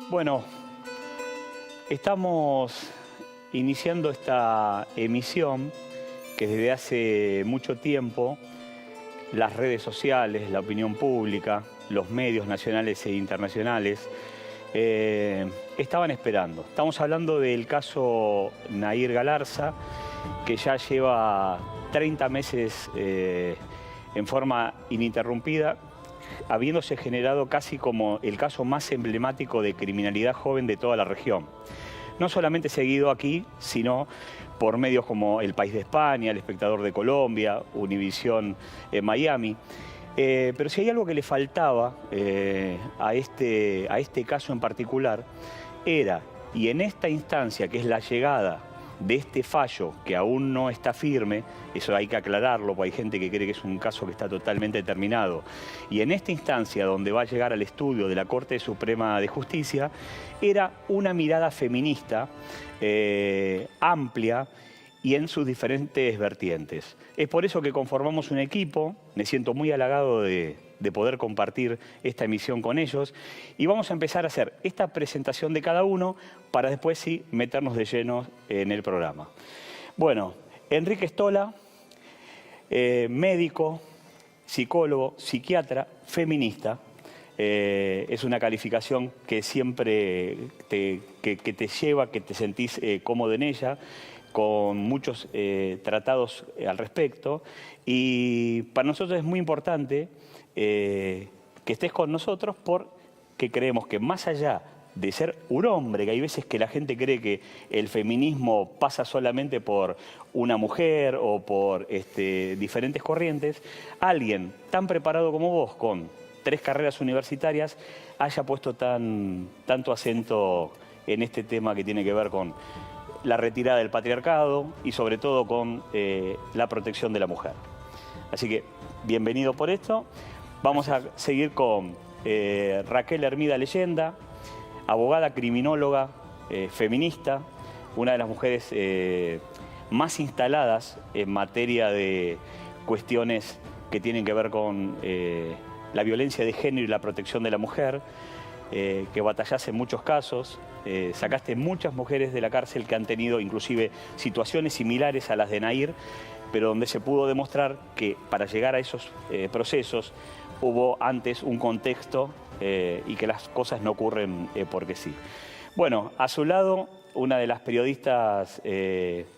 Bueno, estamos iniciando esta emisión que desde hace mucho tiempo las redes sociales, la opinión pública, los medios nacionales e internacionales estaban esperando. Estamos hablando del caso Nahir Galarza, que ya lleva 30 meses en forma ininterrumpida, habiéndose generado casi como el caso más emblemático de criminalidad joven de toda la región. No solamente seguido aquí, sino por medios como El País de España, El Espectador de Colombia, Univisión en Miami. Pero si hay algo que le faltaba a este caso en particular, era, y en esta instancia, que es la llegada de este fallo que aún no está firme, eso hay que aclararlo, porque hay gente que cree que es un caso que está totalmente terminado, y en esta instancia donde va a llegar al estudio de la Corte Suprema de Justicia, era una mirada feminista amplia y en sus diferentes vertientes. Es por eso que conformamos un equipo, me siento muy halagado de poder compartir esta emisión con ellos, y vamos a empezar a hacer esta presentación de cada uno para después sí meternos de lleno en el programa. Bueno, Enrique Stola, médico, psicólogo, psiquiatra, feminista. Es una calificación que siempre te lleva, que te sentís cómodo en ella, con muchos tratados al respecto, y para nosotros es muy importante que estés con nosotros porque creemos que más allá de ser un hombre, que hay veces que la gente cree que el feminismo pasa solamente por una mujer o por diferentes corrientes, alguien tan preparado como vos, con 3 carreras universitarias, haya puesto tanto acento en este tema que tiene que ver con la retirada del patriarcado y sobre todo con la protección de la mujer. Así que, bienvenido por esto. Vamos a seguir con Raquel Hermida Leyenda, abogada, criminóloga, feminista, una de las mujeres más instaladas en materia de cuestiones que tienen que ver con la violencia de género y la protección de la mujer, que batallás en muchos casos, sacaste muchas mujeres de la cárcel que han tenido inclusive situaciones similares a las de Nahir, pero donde se pudo demostrar que para llegar a esos procesos hubo antes un contexto y que las cosas no ocurren porque sí. Bueno, a su lado, una de las periodistas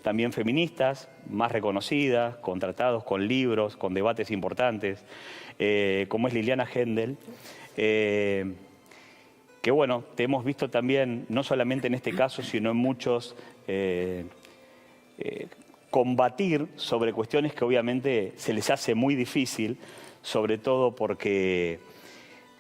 también feministas, más reconocidas, con tratados, con libros, con debates importantes, como es Liliana Hendel, que bueno, te hemos visto también, no solamente en este caso, sino en muchos, combatir sobre cuestiones que obviamente se les hace muy difícil, sobre todo porque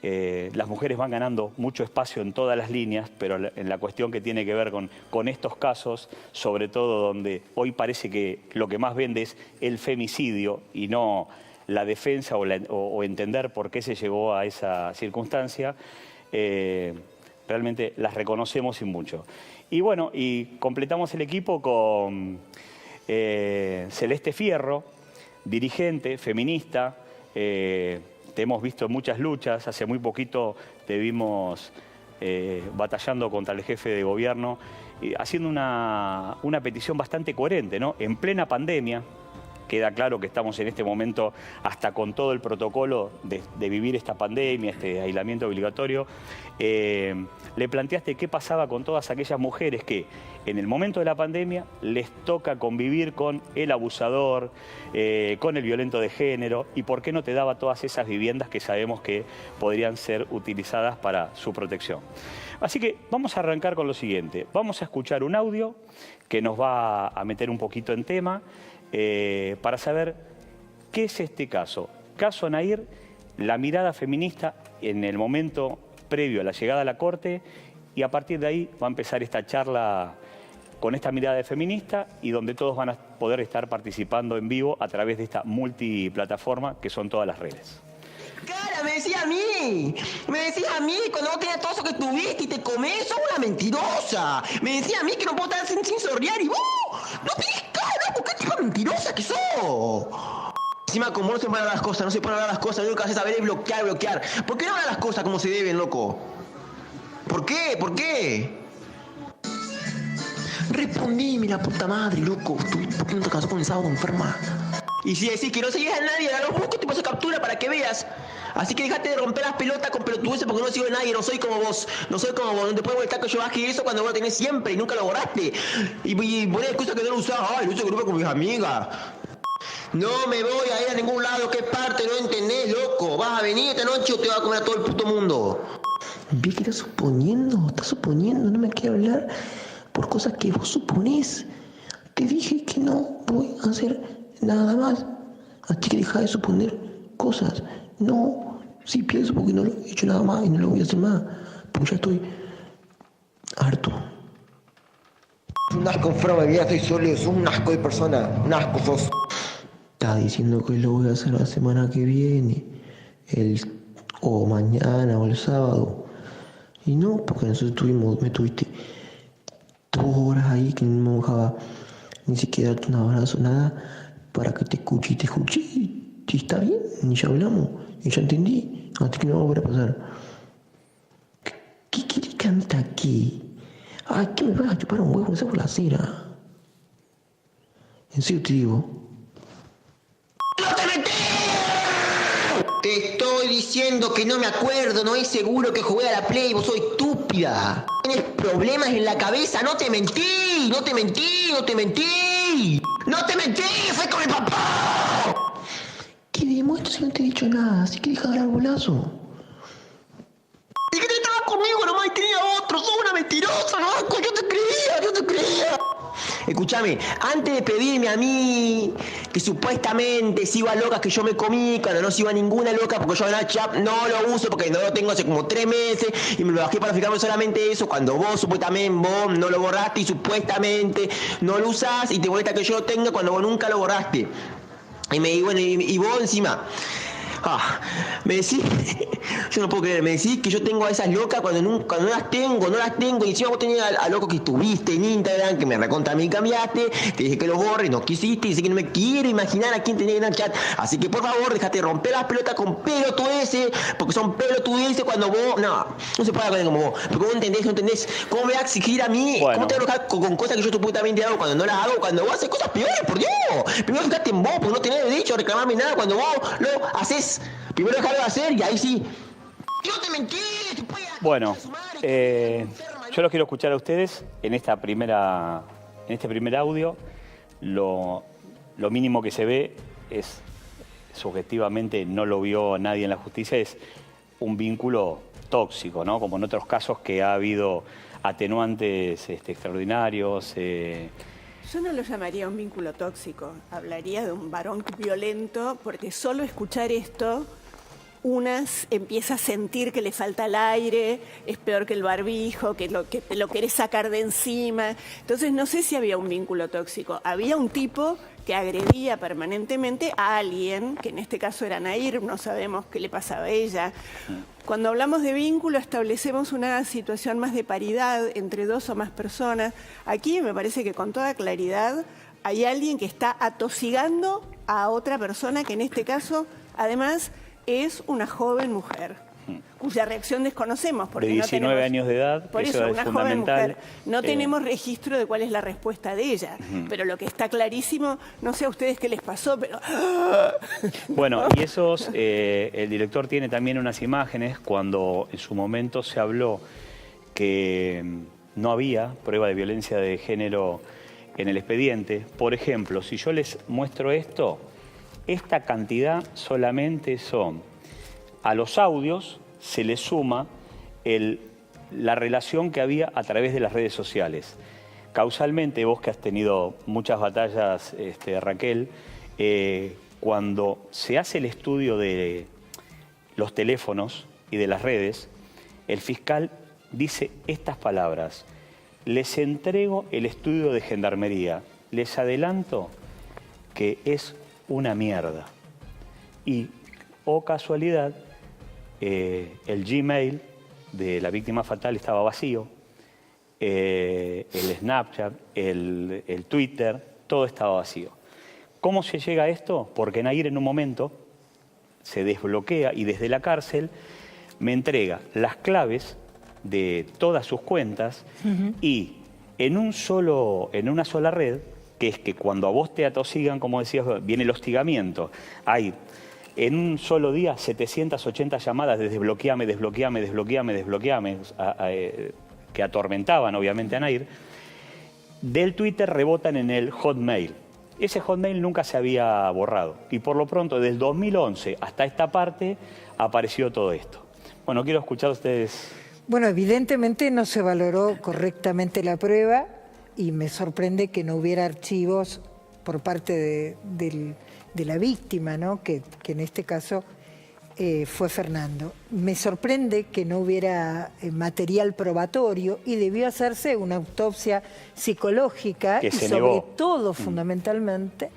las mujeres van ganando mucho espacio en todas las líneas, pero en la cuestión que tiene que ver con estos casos, sobre todo donde hoy parece que lo que más vende es el femicidio y no la defensa o entender por qué se llegó a esa circunstancia, realmente las reconocemos y mucho. Y bueno, y completamos el equipo con Celeste Fierro, dirigente, feminista. Te hemos visto en muchas luchas, hace muy poquito te vimos batallando contra el jefe de gobierno, haciendo una petición bastante coherente, ¿no? En plena pandemia. Queda claro que estamos en este momento hasta con todo el protocolo de vivir esta pandemia, este aislamiento obligatorio. Le planteaste qué pasaba con todas aquellas mujeres que en el momento de la pandemia les toca convivir con el abusador, con el violento de género, y por qué no te daba todas esas viviendas que sabemos que podrían ser utilizadas para su protección. Así que vamos a arrancar con lo siguiente. Vamos a escuchar un audio que nos va a meter un poquito en tema, para saber qué es este caso. Caso Nahir, la mirada feminista en el momento previo a la llegada a la Corte, y a partir de ahí va a empezar esta charla con esta mirada de feminista y donde todos van a poder estar participando en vivo a través de esta multiplataforma que son todas las redes. Cara, me decía a mí cuando vos tenías todo eso que tuviste y te comés, sos una mentirosa. Me decía a mí que no puedo estar sin sorrear y vos no tenés cara, ¿por qué chica mentirosa que sos? Encima como no se pueden hablar las cosas, lo único que haces saber es bloquear. ¿Por qué no hablas las cosas como se deben, loco? ¿Por qué? ¿Por qué? Respondime, la puta madre, loco. ¿Por qué no te casó con el sábado enferma? Y si decís que no seguís a nadie, a los busco te paso captura para que veas. Así que dejate de romper las pelotas con pelotudeces porque no sigo a nadie, no soy como vos. No soy como vos, no te puedo molestar que yo baje eso cuando vos lo tenés siempre y nunca lo borraste. Y ponés excusas que no lo usás. Ay, lo uso grupo con mis amigas. No me voy a ir a ningún lado, ¿qué parte? No entendés, loco. ¿Vas a venir esta noche o te vas a comer a todo el puto mundo? ¿Ves que estás suponiendo, no me quiero hablar por cosas que vos suponés. Te dije que no voy a hacer nada más. Así que deja de suponer cosas. No, sí pienso porque no lo he hecho nada más y no lo voy a hacer más. Porque ya estoy harto. Un asco enfermo de vida, estoy solo, sos un asco de persona, un asco sos. Está diciendo que lo voy a hacer la semana que viene, o mañana o el sábado. Y no, porque nosotros me tuviste 2 horas ahí que no me dejaba ni siquiera darte un abrazo, nada, para que te escuche y está bien, y ya hablamos, y ya entendí, así que no va a volver a pasar. ¿Qué querés canta aquí? Ay, ¿qué me vas a chupar un huevo? Esa por la cera. En serio te digo. ¡No te metí! Te estoy diciendo que no me acuerdo, no es seguro que jugué a la Play, vos soy estúpida. Tienes problemas en la cabeza, no te mentí, no te mentí, no te mentí. ¡No te mentí! ¡Fue con mi papá! ¿Qué demuestro si no te he dicho nada? Así que deja de dar bolazo. Y que te estabas conmigo nomás y tenía otro, sos una mentirosa, ¿no? Yo te creía. Escúchame, antes de pedirme a mí que supuestamente sigo a locas que yo me comí, cuando no sigo a ninguna loca, porque yo Snapchat no lo uso porque no lo tengo hace como 3 meses y me lo bajé para fijarme solamente eso, cuando vos supuestamente vos no lo borraste y supuestamente no lo usás y te molesta que yo lo tenga cuando vos nunca lo borraste. Y vos encima, me decís, yo no puedo creer, me decís que yo tengo a esas locas cuando no las tengo, y encima vos tenías a loco que estuviste en Instagram, que me recontra a mí cambiaste, te dije que lo borres, no quisiste, y dice que no me quiero imaginar a quién tenía en el chat, así que por favor, dejate de romper las pelotas con pelotudeces, porque son pelotudeces cuando vos, no se puede hablar como vos, porque vos no entendés, ¿cómo me vas a exigir a mí? Bueno. ¿Cómo te vas a enojar con cosas que yo supuestamente hago cuando no las hago, cuando vos haces cosas peores, por Dios? Primero fijate en vos, porque no tenés derecho a reclamarme nada cuando vos lo haces. Primero dejarlo de hacer y ahí sí. Yo te mentí. Bueno, yo los quiero escuchar a ustedes en este primer audio. Lo mínimo que se ve es, subjetivamente no lo vio nadie en la justicia, es un vínculo tóxico, ¿no? Como en otros casos que ha habido atenuantes extraordinarios. Yo no lo llamaría un vínculo tóxico, hablaría de un varón violento, porque solo escuchar esto, unas empieza a sentir que le falta el aire, es peor que el barbijo, que te lo querés sacar de encima. Entonces no sé si había un vínculo tóxico, había un tipo que agredía permanentemente a alguien, que en este caso era Nair, no sabemos qué le pasaba a ella. Cuando hablamos de vínculo establecemos una situación más de paridad entre 2 o más personas. Aquí me parece que con toda claridad hay alguien que está atosigando a otra persona que en este caso además es una joven mujer, cuya reacción desconocemos. Porque de 19 años de edad, por eso, una joven mujer. No tenemos registro de cuál es la respuesta de ella, pero lo que está clarísimo, no sé a ustedes qué les pasó, pero... Bueno, y el director tiene también unas imágenes cuando en su momento se habló que no había prueba de violencia de género en el expediente. Por ejemplo, si yo les muestro esto, esta cantidad solamente son, a los audios se le suma la relación que había a través de las redes sociales. Causalmente, vos que has tenido muchas batallas, Raquel, cuando se hace el estudio de los teléfonos y de las redes, el fiscal dice estas palabras: les entrego el estudio de Gendarmería, les adelanto que es una mierda. Y, oh casualidad, el Gmail de la víctima fatal estaba vacío, el Snapchat, el Twitter, todo estaba vacío. ¿Cómo se llega a esto? Porque Nair en un momento se desbloquea y desde la cárcel me entrega las claves de todas sus cuentas y en una sola red, que es que cuando a vos te atosigan, como decías, viene el hostigamiento. Hay en un solo día 780 llamadas de desbloqueame, desbloqueame, desbloqueame, desbloqueame, que atormentaban obviamente a Nair. Del Twitter rebotan en el Hotmail. Ese Hotmail nunca se había borrado. Y por lo pronto, desde el 2011 hasta esta parte, apareció todo esto. Bueno, quiero escuchar a ustedes. Bueno, evidentemente no se valoró correctamente la prueba y me sorprende que no hubiera archivos por parte de la víctima, ¿no? que en este caso fue Fernando. Me sorprende que no hubiera material probatorio y debió hacerse una autopsia psicológica y sobre todo, fundamentalmente,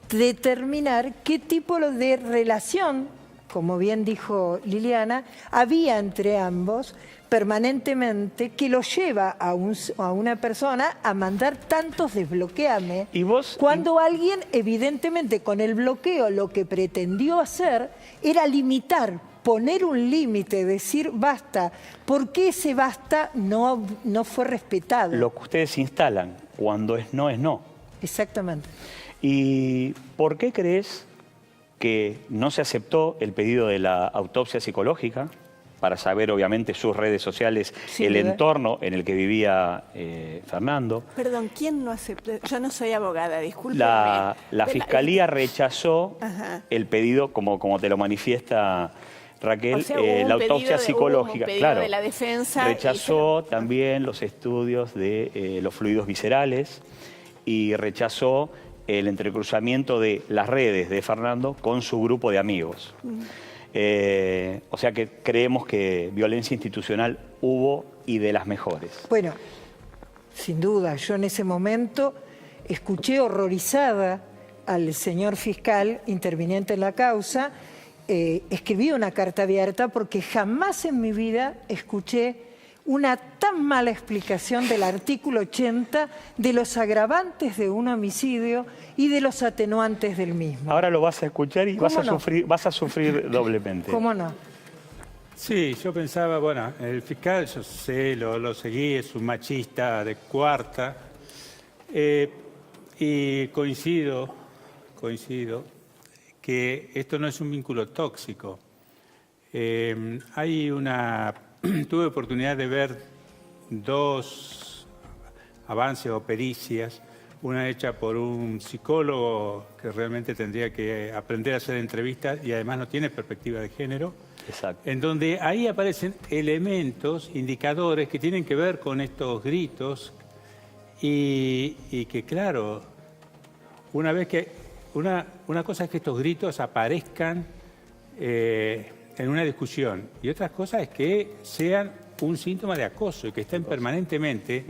determinar qué tipo de relación, como bien dijo Liliana, había entre ambos permanentemente que lo lleva a una persona a mandar tantos desbloqueame. ¿Y vos? Cuando alguien, evidentemente, con el bloqueo lo que pretendió hacer era limitar, poner un límite, decir basta. ¿Por qué ese basta no fue respetado? Lo que ustedes instalan, cuando es no, es no. Exactamente. ¿Y por qué crees que no se aceptó el pedido de la autopsia psicológica? Para saber, obviamente, sus redes sociales, el entorno en el que vivía Fernando. Perdón, ¿quién no aceptó? Yo no soy abogada, discúlpeme. La Fiscalía rechazó el pedido, como te lo manifiesta Raquel, o sea, la autopsia psicológica. Hubo un claro, de la defensa rechazó también los estudios de los fluidos viscerales y rechazó el entrecruzamiento de las redes de Fernando con su grupo de amigos. O sea que creemos que violencia institucional hubo y de las mejores. Bueno, sin duda, yo en ese momento escuché horrorizada al señor fiscal interviniente en la causa, escribí una carta abierta porque jamás en mi vida escuché una tan mala explicación del artículo 80 de los agravantes de un homicidio y de los atenuantes del mismo. Ahora lo vas a escuchar y vas a sufrir doblemente. ¿Cómo no? Sí, yo pensaba, bueno, el fiscal, yo sé, lo seguí, es un machista de cuarta, y coincido que esto no es un vínculo tóxico. Tuve oportunidad de ver dos avances o pericias, una hecha por un psicólogo que realmente tendría que aprender a hacer entrevistas y además no tiene perspectiva de género. Exacto. En donde ahí aparecen elementos, indicadores que tienen que ver con estos gritos y que, claro, una cosa es que estos gritos aparezcan en una discusión y otra cosa es que sean un síntoma de acoso y que estén permanentemente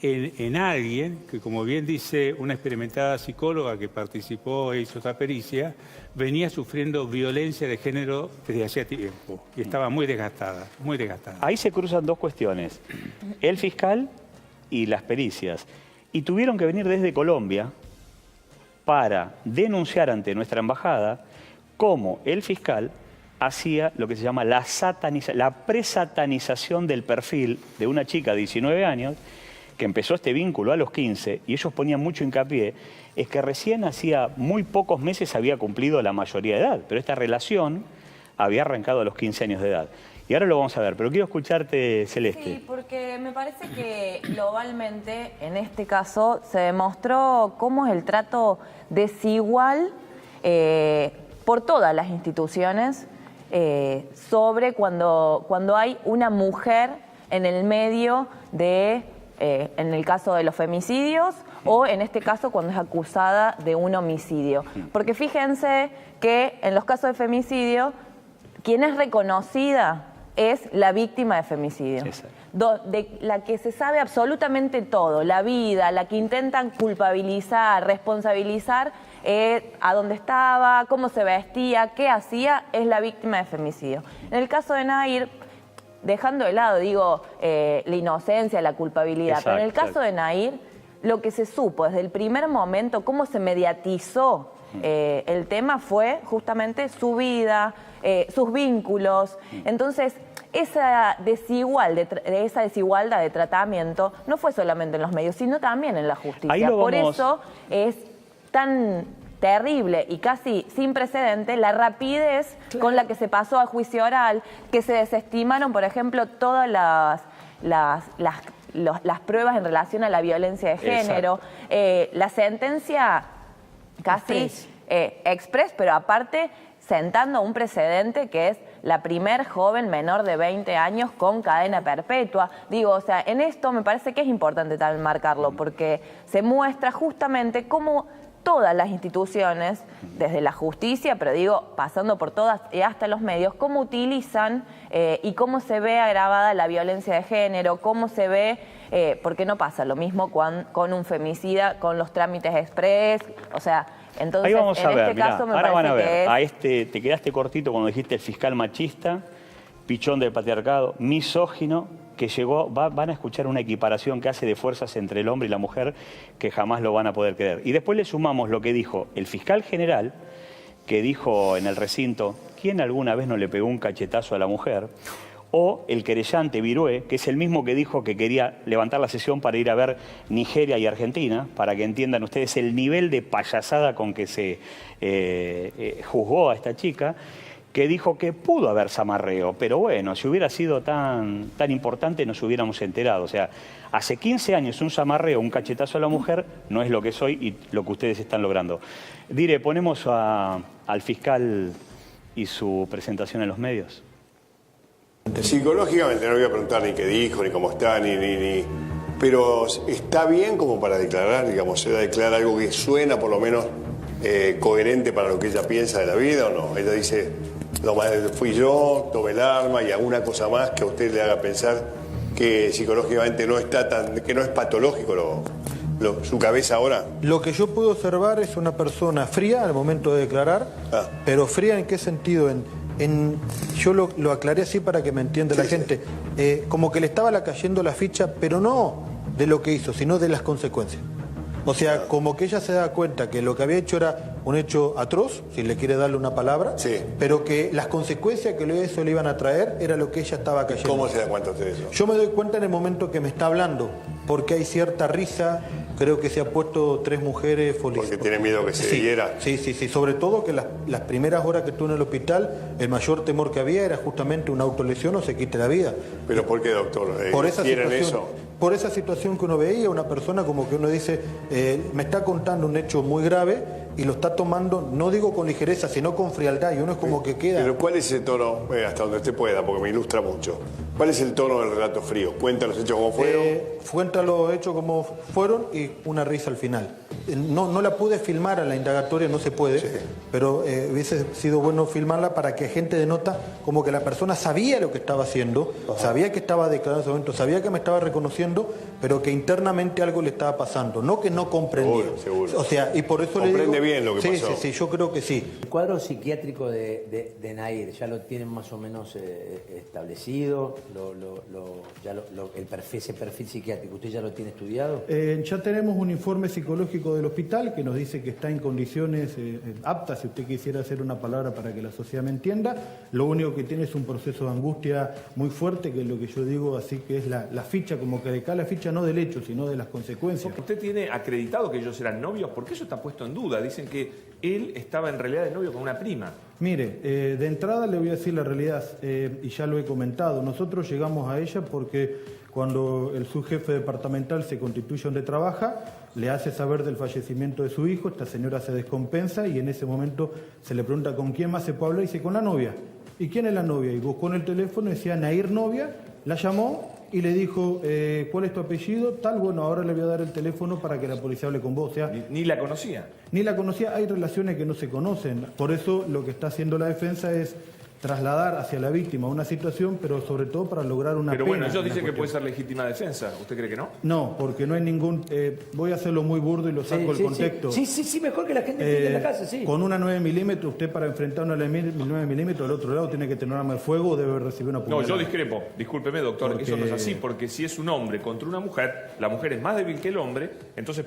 en alguien que, como bien dice una experimentada psicóloga que participó e hizo esta pericia, venía sufriendo violencia de género desde hacía tiempo y estaba muy desgastada, muy desgastada. Ahí se cruzan dos cuestiones, el fiscal y las pericias. Y tuvieron que venir desde Colombia para denunciar ante nuestra embajada cómo el fiscal hacía lo que se llama la presatanización del perfil de una chica de 19 años que empezó este vínculo a los 15 y ellos ponían mucho hincapié, es que recién hacía muy pocos meses había cumplido la mayoría de edad, pero esta relación había arrancado a los 15 años de edad. Y ahora lo vamos a ver, pero quiero escucharte, Celeste. Sí, porque me parece que globalmente, en este caso, se demostró cómo es el trato desigual por todas las instituciones sobre cuando hay una mujer en el medio de, en el caso de los femicidios, o en este caso cuando es acusada de un homicidio. Porque fíjense que en los casos de femicidio, quien es reconocida es la víctima de femicidio, de la que se sabe absolutamente todo, la vida, la que intentan culpabilizar, responsabilizar, a dónde estaba, cómo se vestía, qué hacía, es la víctima de femicidio. En el caso de Nair, dejando de lado, digo, la inocencia, la culpabilidad, pero en el caso de Nair, lo que se supo desde el primer momento, cómo se mediatizó el tema fue justamente su vida, sus vínculos. Entonces, esa desigualdad de tratamiento no fue solamente en los medios, sino también en la justicia. Por eso es tan terrible y casi sin precedente la rapidez con la que se pasó al juicio oral, que se desestimaron, por ejemplo, todas las pruebas en relación a la violencia de género. La sentencia casi express, pero aparte sentando un precedente que es la primer joven menor de 20 años con cadena perpetua. Digo, o sea, en esto me parece que es importante también marcarlo, porque se muestra justamente cómo todas las instituciones, desde la justicia, pero digo, pasando por todas y hasta los medios, cómo utilizan y cómo se ve agravada la violencia de género, cómo se ve, porque no pasa lo mismo con un femicida, con los trámites express, o sea, entonces ahí vamos a ver, este caso me ahora van a parece ver, que es... te quedaste cortito cuando dijiste el fiscal machista, pichón del patriarcado, misógino, que van a escuchar una equiparación que hace de fuerzas entre el hombre y la mujer que jamás lo van a poder creer. Y después le sumamos lo que dijo el fiscal general, que dijo en el recinto, ¿quién alguna vez no le pegó un cachetazo a la mujer? O el querellante Virué, que es el mismo que dijo que quería levantar la sesión para ir a ver Nigeria y Argentina, para que entiendan ustedes el nivel de payasada con que se juzgó a esta chica, que dijo que pudo haber zamarreo, pero bueno, si hubiera sido tan importante nos hubiéramos enterado. O sea, hace 15 años un zamarreo, un cachetazo a la mujer, no es lo que es hoy y lo que ustedes están logrando. Dire, ponemos al fiscal y su presentación en los medios. Psicológicamente no voy a preguntar ni qué dijo, ni cómo está, pero está bien como para declarar, digamos, se declara algo que suena por lo menos coherente para lo que ella piensa de la vida, ¿o no? Ella dice, no, fui yo, tomé el arma y alguna cosa más que a usted le haga pensar que psicológicamente no está que no es patológico su cabeza ahora. Lo que yo puedo observar es una persona fría al momento de declarar, pero fría ¿en qué sentido? Yo lo aclaré así para que me entienda la gente. Como que le estaba cayendo la ficha, pero no de lo que hizo, sino de las consecuencias. O sea, como que ella se da cuenta que lo que había hecho era un hecho atroz, si le quiere darle una palabra, pero que las consecuencias que eso le iban a traer era lo que ella estaba cayendo. ¿Cómo se da cuenta usted de eso? Yo me doy cuenta en el momento que me está hablando, porque hay cierta risa, creo que se ha puesto 3 mujeres folies. Porque tiene miedo que se diera. Sí, sobre todo que las primeras horas que estuve en el hospital, el mayor temor que había era justamente una autolesión o se quite la vida. ¿Pero por qué, doctor? Por esa ¿Quieren situación, eso? Por esa situación que uno veía, una persona como que uno dice, me está contando un hecho muy grave y lo está tomando, no digo con ligereza, sino con frialdad, y uno es como que queda... Pero ¿cuál es ese tono, hasta donde usted pueda, porque me ilustra mucho? ¿Cuál es el tono del relato frío? ¿Cuenta los hechos como fueron? Cuenta los hechos como fueron y una risa al final. No la pude filmar a la indagatoria, no se puede, pero hubiese sido bueno filmarla para que gente de nota, como que la persona sabía lo que estaba haciendo, sabía que estaba declarando en ese momento, sabía que me estaba reconociendo, pero que internamente algo le estaba pasando, no que no comprendía. Seguro. O sea, y por eso comprende le digo, bien lo que pasó. Sí, yo creo que sí. El cuadro psiquiátrico de Nair, ¿ya lo tienen más o menos establecido? Ese perfil psiquiátrico, ¿usted ya lo tiene estudiado? Ya tenemos un informe psicológico del hospital que nos dice que está en condiciones aptas, si usted quisiera hacer una palabra para que la sociedad me entienda. Lo único que tiene es un proceso de angustia muy fuerte, que es lo que yo digo, así que es la ficha, como que decae la ficha no del hecho, sino de las consecuencias. Usted tiene acreditado que ellos eran novios, porque eso está puesto en duda. Dicen que él estaba en realidad de novio con una prima. Mire, de entrada le voy a decir la realidad, y ya lo he comentado. Nosotros llegamos a ella porque cuando el subjefe departamental se constituye donde trabaja, le hace saber del fallecimiento de su hijo, esta señora se descompensa y en ese momento se le pregunta con quién más se puede hablar y dice con la novia. ¿Y quién es la novia? Y buscó en el teléfono y decía Nair novia, la llamó y le dijo, ¿cuál es tu apellido? Tal, bueno, ahora le voy a dar el teléfono para que la policía hable con vos. O sea, ni la conocía. Ni la conocía, hay relaciones que no se conocen. Por eso lo que está haciendo la defensa es trasladar hacia la víctima una situación, pero sobre todo para lograr una pena. Pero bueno, ellos dicen que puede ser legítima defensa. ¿Usted cree que no? No, porque no hay ningún... voy a hacerlo muy burdo y lo saco del contexto. Sí, mejor que la gente entienda en la casa, sí. Con una 9 milímetros, usted para enfrentar una 9 milímetros del otro lado tiene que tener un arma de fuego o debe recibir una puñalada. No, yo discrepo. Discúlpeme, doctor, eso no es así, porque si es un hombre contra una mujer, la mujer es más débil que el hombre, entonces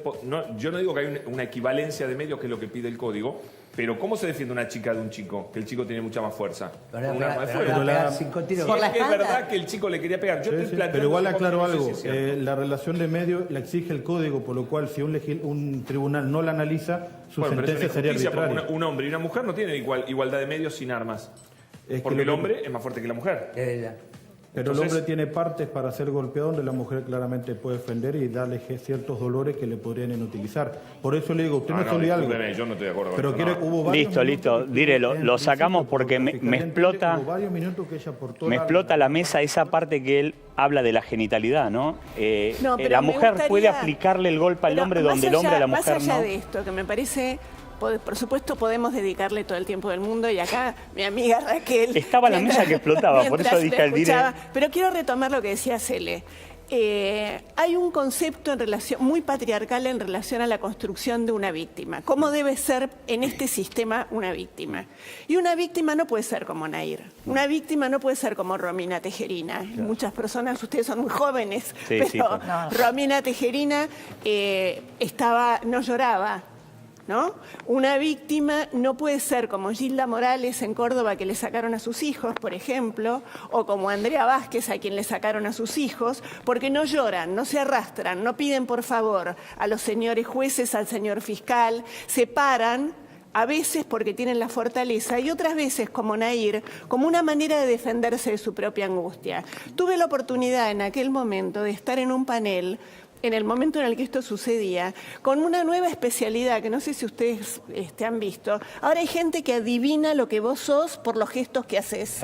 yo no digo que hay una equivalencia de medios, que es lo que pide el código, Pero ¿cómo se defiende una chica de un chico? Que el chico tiene mucha más fuerza. Con un arma de Pero fuego. le va a pegar 5 tiros. Sí, es que es verdad que el chico le quería pegar. Yo estoy planteando Pero igual eso aclaro porque no sé algo, si es cierto. la relación de medios la exige el código, por lo cual si un tribunal no la analiza, su Bueno, pero es sentencia una sería injusticia porque arbitraria. un hombre y una mujer no tienen igualdad de medios sin armas. Es que Porque lo el que- hombre es más fuerte que la mujer. Pero Entonces- el hombre tiene partes para ser golpeado donde la mujer claramente puede defender y darle ciertos dolores que le podrían inutilizar. Por eso le digo, usted Ah, no, no, solo algo. discúlpeme, yo no estoy de acuerdo con Pero eso, quiere, no. hubo varios Listo, minutos listo. que Dire, estuvo lo en sacamos principio porque por la me fiscalía explota. Hubo varios minutos que ella aportó Me explota la mesa esa parte que él habla de la genitalidad, ¿no? No, pero la me mujer gustaría- puede aplicarle el golpe al Pero hombre más donde el hombre a la más mujer allá no. de esto, que me parece, por supuesto podemos dedicarle todo el tiempo del mundo y acá mi amiga Raquel... Estaba la mesa que explotaba, por eso mientras dije me al Dire. escuchaba. Pero quiero retomar lo que decía Cele. Hay un concepto muy patriarcal en relación a la construcción de una víctima. ¿Cómo debe ser en este sistema una víctima? Y una víctima no puede ser como Nair. Una víctima no puede ser como Romina Tejerina. Muchas personas, ustedes son muy jóvenes, Sí, pero sí, por- Romina Tejerina no lloraba. ¿No? Una víctima no puede ser como Gilda Morales en Córdoba, que le sacaron a sus hijos, por ejemplo, o como Andrea Vázquez, a quien le sacaron a sus hijos, porque no lloran, no se arrastran, no piden por favor a los señores jueces, al señor fiscal, se paran, a veces porque tienen la fortaleza y otras veces, como Nair, como una manera de defenderse de su propia angustia. Tuve la oportunidad en aquel momento de estar en un panel en el momento en el que esto sucedía, con una nueva especialidad que no sé si ustedes han visto. Ahora hay gente que adivina lo que vos sos por los gestos que haces.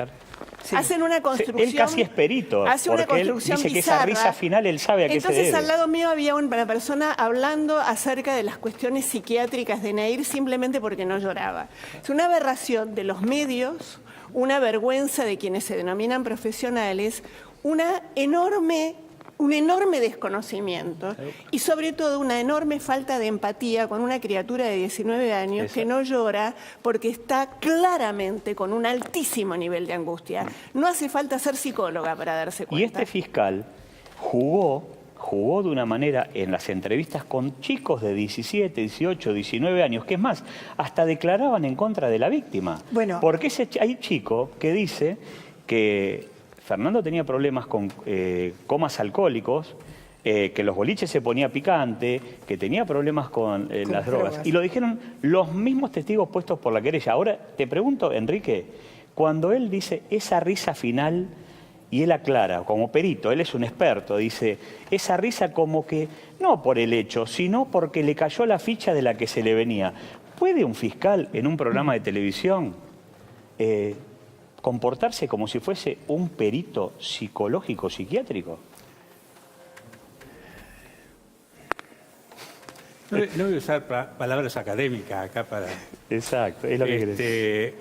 Sí. Hacen una construcción... Él casi es perito, Hace una porque él construcción dice que bizarra. esa risa final él sabe a qué se Entonces, debe. al lado mío había una persona hablando acerca de las cuestiones psiquiátricas de Nair simplemente porque no lloraba. Es una aberración de los medios, una vergüenza de quienes se denominan profesionales, un enorme desconocimiento y sobre todo una enorme falta de empatía con una criatura de 19 años Exacto. que no llora porque está claramente con un altísimo nivel de angustia. No hace falta ser psicóloga para darse cuenta. Y este fiscal jugó de una manera en las entrevistas con chicos de 17, 18, 19 años, que es más, hasta declaraban en contra de la víctima. Bueno. Porque hay chico que dice que Fernando tenía problemas con comas alcohólicos, que los boliches se ponía picante, que tenía problemas con las drogas. Y lo dijeron los mismos testigos puestos por la querella. Ahora te pregunto, Enrique, cuando él dice esa risa final, y él aclara, como perito, él es un experto, dice, esa risa como que, no por el hecho, sino porque le cayó la ficha de la que se le venía. ¿Puede un fiscal en un programa de televisión comportarse como si fuese un perito psicológico, psiquiátrico? No voy a usar palabras académicas acá para... Exacto, es lo que querés.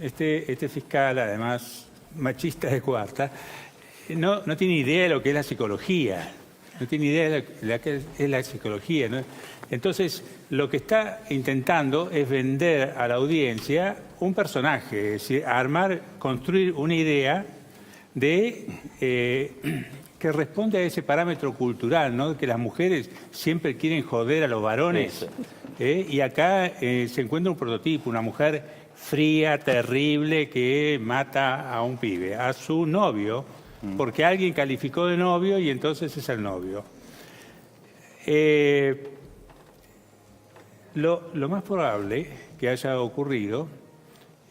Este fiscal, además machista de cuarta, no tiene idea de lo que es la psicología. No tiene idea de lo que es la psicología, ¿no? Entonces, lo que está intentando es vender a la audiencia un personaje, es decir, construir una idea de que responde a ese parámetro cultural, ¿no? Que las mujeres siempre quieren joder a los varones. Y acá se encuentra un prototipo, una mujer fría, terrible, que mata a un pibe, a su novio, porque alguien calificó de novio y entonces es el novio. Lo más probable que haya ocurrido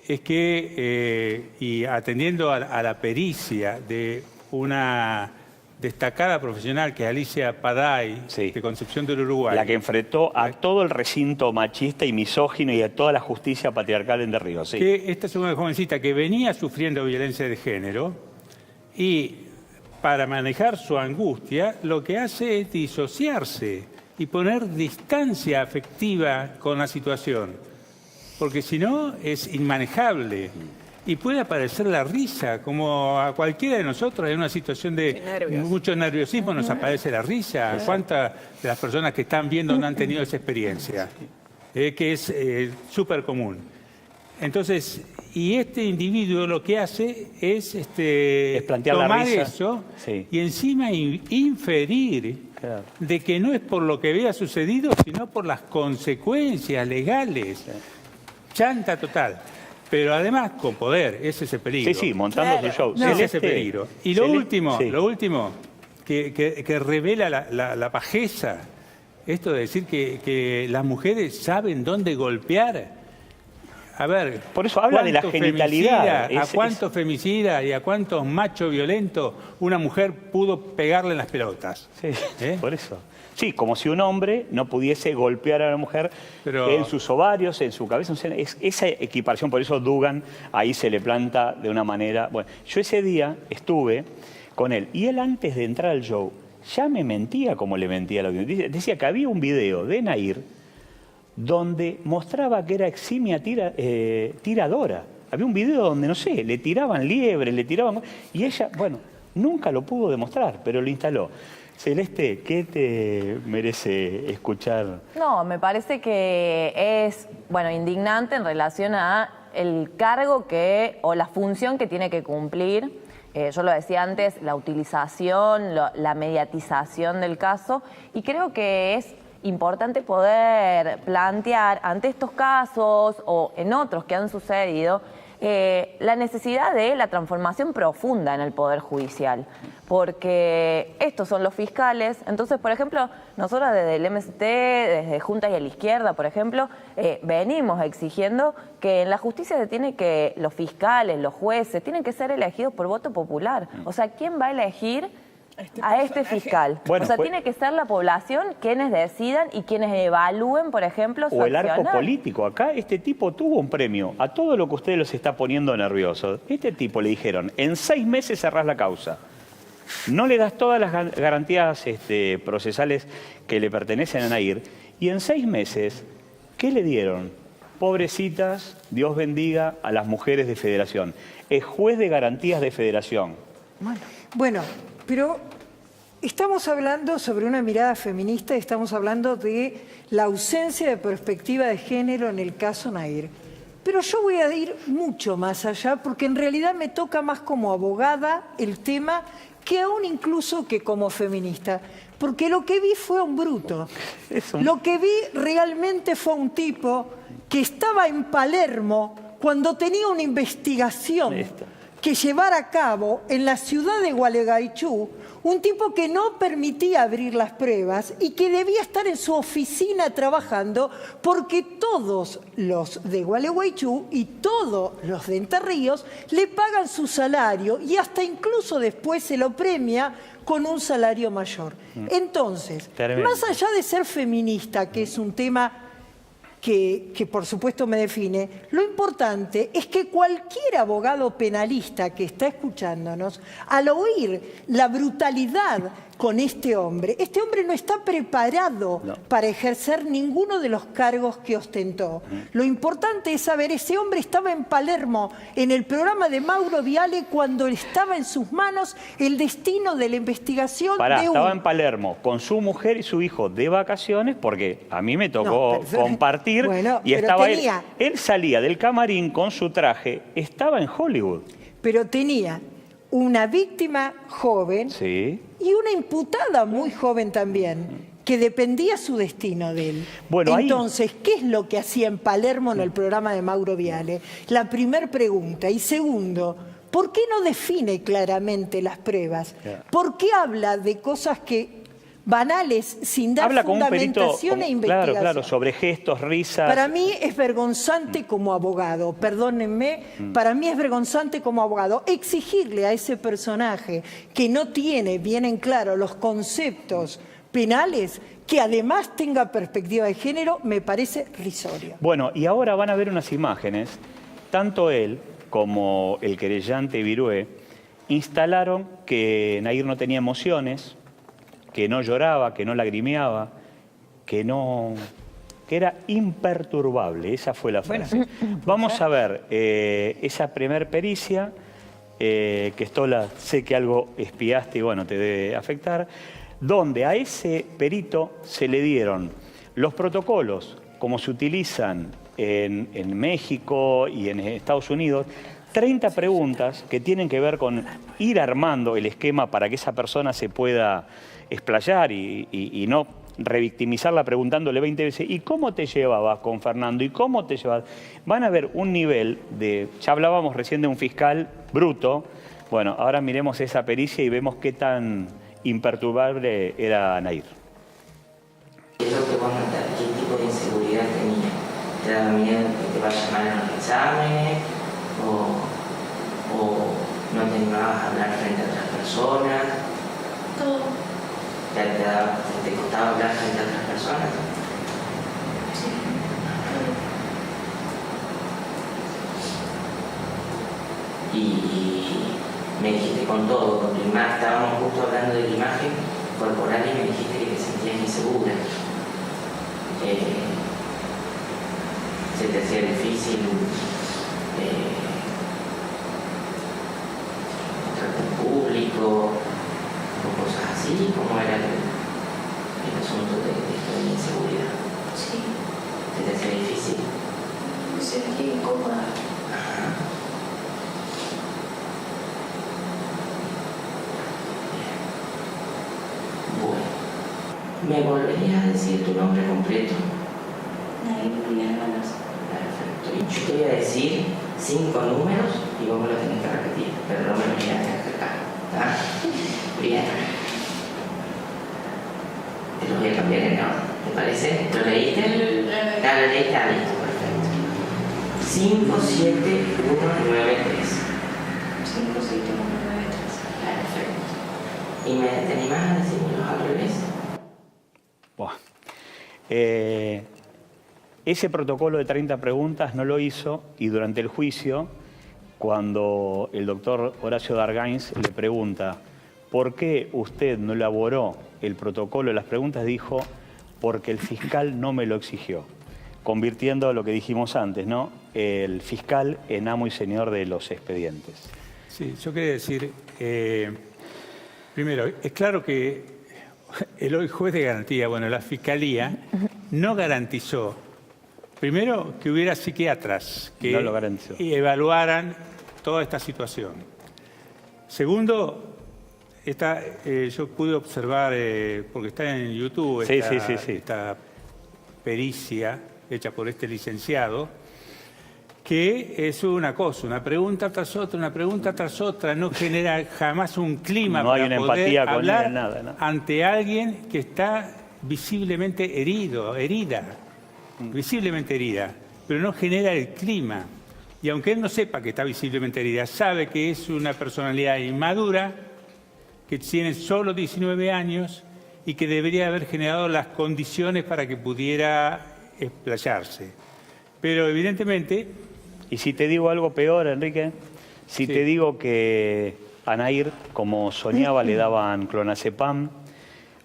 es que, y atendiendo a la pericia de una destacada profesional que es Alicia Paday, de Concepción del Uruguay. La que enfrentó a todo el recinto machista y misógino y a toda la justicia patriarcal en De Río, sí. Que esta es una jovencita que venía sufriendo violencia de género y para manejar su angustia lo que hace es disociarse y poner distancia afectiva con la situación, porque si no es inmanejable. Y puede aparecer la risa, como a cualquiera de nosotros en una situación de mucho nerviosismo nos aparece la risa. ¿Cuántas de las personas que están viendo no han tenido esa experiencia? Que es súper común. Entonces, Y este individuo lo que hace es, plantear la tomar risa. eso Sí. y encima inferir Claro. de que no es por lo que había sucedido, sino por las consecuencias legales. Chanta total. Pero además con poder, ese es el peligro. Sí, montando su show. Ese es el peligro. Y lo último, sí. que revela la pajeza, esto de decir que las mujeres saben dónde golpear. A ver, por eso habla de la ¿cuánto genitalidad? femicida, ¿a cuántos femicidas y a cuántos machos violentos una mujer pudo pegarle en las pelotas? Sí, por eso. Sí, como si un hombre no pudiese golpear a la mujer en sus ovarios, en su cabeza. Esa equiparación, por eso Dugan ahí se le planta de una manera... Bueno, yo ese día estuve con él y él antes de entrar al show ya me mentía como le mentía a la audiencia. Decía que había un video de Nair donde mostraba que era eximia tiradora. Había un video donde, no sé, le tiraban liebres, le tiraban... Y ella, bueno, nunca lo pudo demostrar, pero lo instaló. Celeste, ¿qué te merece escuchar? No, me parece que es, bueno, indignante en relación a el cargo o la función que tiene que cumplir. Yo lo decía antes, la utilización, la mediatización del caso. Y creo que es importante poder plantear ante estos casos o en otros que han sucedido la necesidad de la transformación profunda en el Poder Judicial, porque estos son los fiscales. Entonces, por ejemplo, nosotros desde el MST, desde Juntas y a la Izquierda, por ejemplo, venimos exigiendo que en la justicia los fiscales, los jueces, tienen que ser elegidos por voto popular. O sea, ¿quién va a elegir a este fiscal? Bueno, o sea, tiene que ser la población quienes decidan y quienes evalúen, por ejemplo, su O el arco accionar. político. Acá este tipo tuvo un premio a todo lo que ustedes los está poniendo nerviosos. Este tipo le dijeron, en 6 meses cerrás la causa. No le das todas las garantías procesales que le pertenecen a Nair. Y en 6 meses, ¿qué le dieron? Pobrecitas, Dios bendiga a las mujeres de Federación. Es juez de garantías de Federación. Bueno, pero estamos hablando sobre una mirada feminista, estamos hablando de la ausencia de perspectiva de género en el caso Nair. Pero yo voy a ir mucho más allá, porque en realidad me toca más como abogada el tema que aún incluso que como feminista. Porque lo que vi fue un bruto. Lo que vi realmente fue un tipo que estaba en Palermo cuando tenía una investigación que llevar a cabo en la ciudad de Gualeguaychú, un tipo que no permitía abrir las pruebas y que debía estar en su oficina trabajando porque todos los de Gualeguaychú y todos los de Entre Ríos le pagan su salario y hasta incluso después se lo premia con un salario mayor. Entonces, más allá de ser feminista, que es un tema que por supuesto me define, lo importante es que cualquier abogado penalista que está escuchándonos, al oír la brutalidad con este hombre no está preparado para ejercer ninguno de los cargos que ostentó. Lo importante es saber, ese hombre estaba en Palermo, en el programa de Mauro Viale, cuando estaba en sus manos el destino de la investigación Estaba en Palermo con su mujer y su hijo de vacaciones, porque a mí me tocó compartir, y estaba él salía del camarín con su traje, estaba en Hollywood. Pero tenía una víctima joven y una imputada muy joven también, que dependía su destino de él. Entonces, ¿qué es lo que hacía en Palermo en el programa de Mauro Viale? La primera pregunta. Y segundo, ¿por qué no define claramente las pruebas? ¿Por qué habla de cosas banales sin dar fundamentación e investigación? Claro, sobre gestos, risas. Para mí es vergonzante como abogado, perdónenme, para mí es vergonzante como abogado exigirle a ese personaje que no tiene bien en claro los conceptos penales, que además tenga perspectiva de género, me parece risorio. Bueno, y ahora van a ver unas imágenes, tanto él como el querellante Virué instalaron que Nair no tenía emociones, que no lloraba, que no lagrimeaba, que era imperturbable. Esa fue la frase. Vamos a ver esa primer pericia, que Stola, sé que algo espiaste y bueno, te debe afectar, donde a ese perito se le dieron los protocolos, como se utilizan en México y en Estados Unidos, 30 preguntas que tienen que ver con ir armando el esquema para que esa persona se pueda explayar y no revictimizarla preguntándole 20 veces, ¿y cómo te llevabas con Fernando? ¿Y cómo te llevabas? Van a ver un nivel de, ya hablábamos recién de un fiscal bruto, bueno, ahora miremos esa pericia y vemos qué tan imperturbable era Nair. ¿Qué es lo que vos notas? ¿Qué tipo de inseguridad tenía? ¿Te daba miedo que te vaya mal en los exámenes? ¿O no te animabas a hablar frente a otras personas? Todo. ¿Te costaba hablar frente a otras personas? Sí. Y me dijiste con todo, con tu imagen, estábamos justo hablando de la imagen corporal y me dijiste que te sentías insegura. Se te hacía difícil mostrarte en público o cosas así, ¿cómo era el asunto de la inseguridad? Sí. ¿Se te hacía difícil? Me sentí incómoda. Ajá. Bueno, ¿me volverías a decir tu nombre completo? Nair Villalbanos. Perfecto. Y yo te voy a decir 5 números y vos me lo tenés que repetir, pero no me lo tenés que acercar. ¿Está? Bien. Te lo voy a cambiar en orden, ¿te parece? ¿Lo leíste? Ya lo leíste, listo, perfecto. 5, 7, 1, 9, 3. 5, 7, 1, 9, 3. Perfecto. ¿Y te animás a decírmelos al revés? Buah. Ese protocolo de 30 preguntas no lo hizo y durante el juicio, cuando el doctor Horacio Dargains le pregunta ¿por qué usted no elaboró el protocolo de las preguntas? Dijo, porque el fiscal no me lo exigió, convirtiendo lo que dijimos antes, ¿no? El fiscal en amo y señor de los expedientes. Sí, yo quería decir, primero, es claro que el juez de garantía, bueno, la Fiscalía, no garantizó, primero, que hubiera psiquiatras que no lo garantizó. Evaluaran toda esta situación. Segundo, yo pude observar, porque está en YouTube, esta pericia hecha por este licenciado, que es una cosa, una pregunta tras otra, no genera jamás un clima no para hay una poder empatía con hablar él, nada, ¿no? ante alguien que está visiblemente herida, pero no genera el clima. Y aunque él no sepa que está visiblemente herida, sabe que es una personalidad inmadura, que tiene solo 19 años y que debería haber generado las condiciones para que pudiera explayarse. Pero evidentemente... Y si te digo algo peor, Enrique, si te digo que a Nair, como soñaba, le daban clonazepam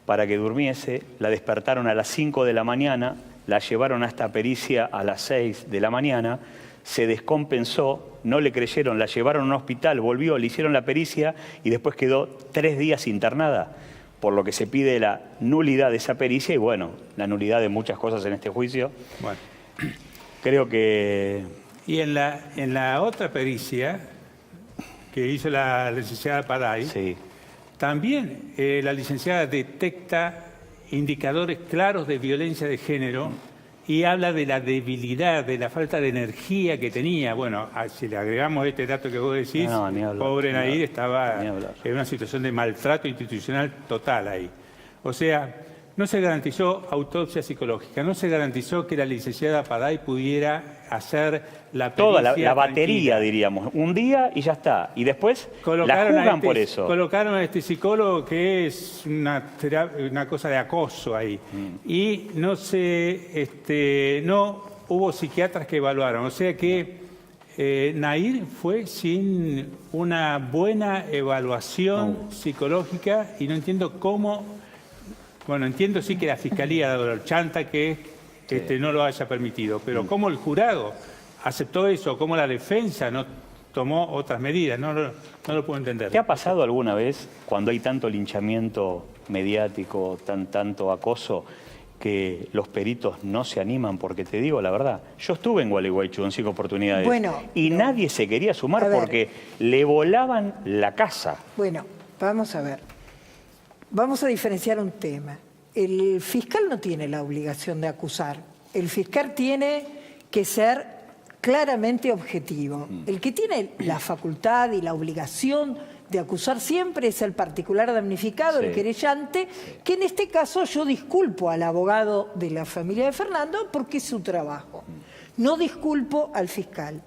para que durmiese, la despertaron a las 5 de la mañana, la llevaron a esta pericia a las 6 de la mañana, se descompensó, no le creyeron, la llevaron a un hospital, volvió, le hicieron la pericia y después quedó 3 días internada, por lo que se pide la nulidad de esa pericia y bueno, la nulidad de muchas cosas en este juicio. Bueno. Creo que... Y en la otra pericia que hizo la licenciada Paday, también la licenciada detecta indicadores claros de violencia de género y habla de la debilidad, de la falta de energía que tenía. Bueno, si le agregamos este dato que vos decís, pobre Nair estaba en una situación de maltrato institucional total ahí. O sea, no se garantizó autopsia psicológica, no se garantizó que la licenciada Paday pudiera hacer la pericia toda la batería, tranquila. diríamos. Un día y ya está. Y después la juzgan por eso. Colocaron a este psicólogo que es una cosa de acoso ahí. Y no hubo psiquiatras que evaluaron. O sea que Nair fue sin una buena evaluación psicológica y no entiendo cómo... Bueno, entiendo sí que la Fiscalía ha dado chanta que no lo haya permitido, pero ¿cómo el jurado aceptó eso? ¿Cómo la defensa no tomó otras medidas? No lo puedo entender. ¿Te ha pasado alguna vez, cuando hay tanto linchamiento mediático, tanto acoso, que los peritos no se animan, porque te digo la verdad, yo estuve en Gualeguaychú en 5 oportunidades y nadie se quería sumar porque le volaban la casa. Bueno, vamos a ver. Vamos a diferenciar un tema. El fiscal no tiene la obligación de acusar. El fiscal tiene que ser claramente objetivo. El que tiene la facultad y la obligación de acusar siempre es el particular damnificado, el querellante, que en este caso yo disculpo al abogado de la familia de Fernando porque es su trabajo. No disculpo al fiscal.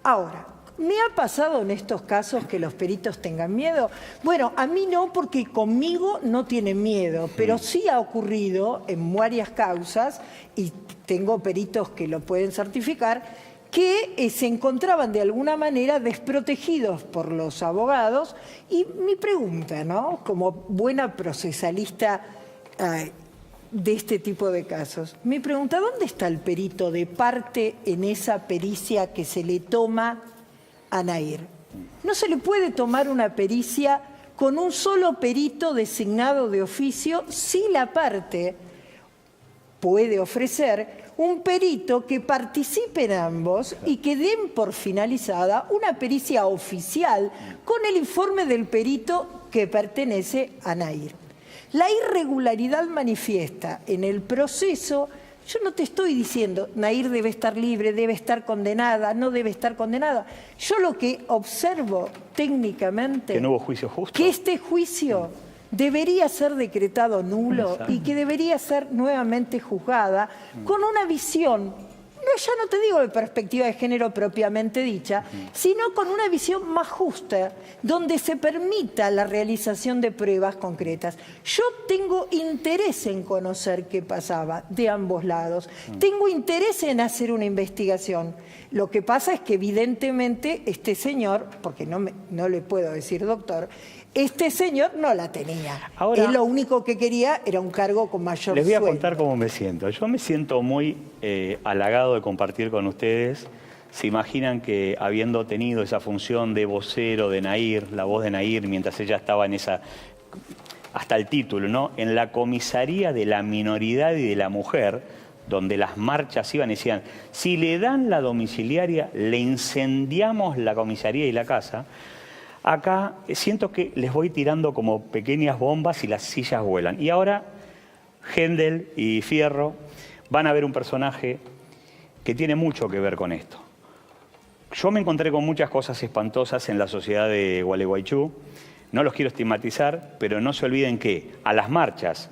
Ahora, ¿me ha pasado en estos casos que los peritos tengan miedo? Bueno, a mí no, porque conmigo no tienen miedo, pero sí ha ocurrido en varias causas, y tengo peritos que lo pueden certificar, que se encontraban de alguna manera desprotegidos por los abogados. Y mi pregunta, ¿no?, como buena procesalista de este tipo de casos, mi pregunta, ¿dónde está el perito de parte en esa pericia que se le toma a Nahir? No se le puede tomar una pericia con un solo perito designado de oficio si la parte puede ofrecer un perito que participe en ambos y que den por finalizada una pericia oficial con el informe del perito que pertenece a Nahir. La irregularidad manifiesta en el proceso. Yo no te estoy diciendo Nahir debe estar libre, debe estar condenada, no debe estar condenada. Yo lo que observo técnicamente... Que no hubo juicio justo. Que este juicio debería ser decretado nulo y que debería ser nuevamente juzgada con una visión, ya no te digo de perspectiva de género propiamente dicha, sino con una visión más justa, donde se permita la realización de pruebas concretas. Yo tengo interés en conocer qué pasaba de ambos lados, tengo interés en hacer una investigación. Lo que pasa es que evidentemente este señor, porque no le puedo decir doctor, este señor no la tenía. Ahora, él lo único que quería era un cargo con mayor les voy a sueldo. contar cómo me siento. Yo me siento muy halagado de compartir con ustedes. Se imaginan que habiendo tenido esa función de vocero de Nahir, la voz de Nahir, mientras ella estaba en esa, hasta el título, ¿no?, en la comisaría de la minoridad y de la mujer, donde las marchas iban y decían, si le dan la domiciliaria, le incendiamos la comisaría y la casa. Acá siento que les voy tirando como pequeñas bombas y las sillas vuelan. Y ahora Hendel y Fierro van a ver un personaje que tiene mucho que ver con esto. Yo me encontré con muchas cosas espantosas en la sociedad de Gualeguaychú. No los quiero estigmatizar, pero no se olviden que a las marchas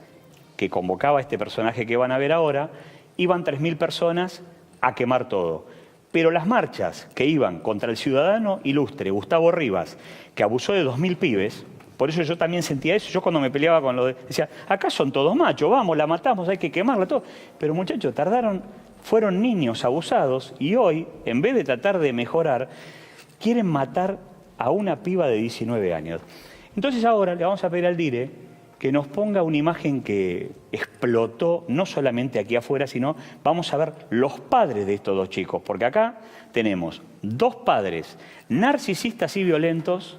que convocaba este personaje que van a ver ahora, iban 3.000 personas a quemar todo. Pero las marchas que iban contra el ciudadano ilustre, Gustavo Rivas, que abusó de 2.000 pibes, por eso yo también sentía eso. Yo cuando me peleaba con lo de... Decía, acá son todos machos, vamos, la matamos, hay que quemarla, todo. Pero muchachos, fueron niños abusados y hoy, en vez de tratar de mejorar, quieren matar a una piba de 19 años. Entonces ahora le vamos a pedir al DIRE que nos ponga una imagen que explotó no solamente aquí afuera, sino vamos a ver los padres de estos dos chicos, porque acá tenemos 2 padres narcisistas y violentos,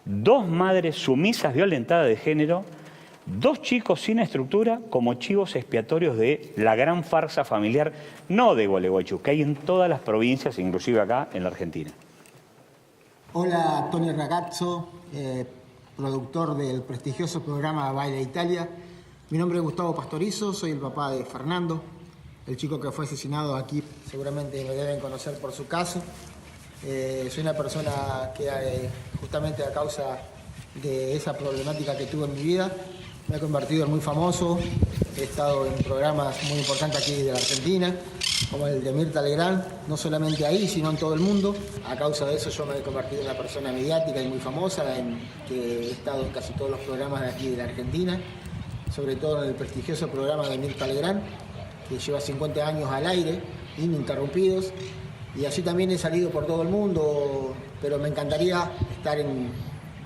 2 madres sumisas violentadas de género, 2 chicos sin estructura como chivos expiatorios de la gran farsa familiar, no de Gualeguaychú, que hay en todas las provincias, inclusive acá en la Argentina. Hola, Tony Ragazzo, productor del prestigioso programa Baile Italia. Mi nombre es Gustavo Pastorizo, soy el papá de Fernando, el chico que fue asesinado aquí. Seguramente me deben conocer por su caso. Soy una persona que justamente a causa de esa problemática que tuve en mi vida me he convertido en muy famoso. He estado en programas muy importantes aquí de la Argentina, como el de Mirta Legrand, no solamente ahí, sino en todo el mundo. A causa de eso yo me he convertido en una persona mediática y muy famosa, que he estado en casi todos los programas de aquí de la Argentina, sobre todo en el prestigioso programa de Mirta Legrand, que lleva 50 años al aire, ininterrumpidos, y así también he salido por todo el mundo, pero me encantaría estar que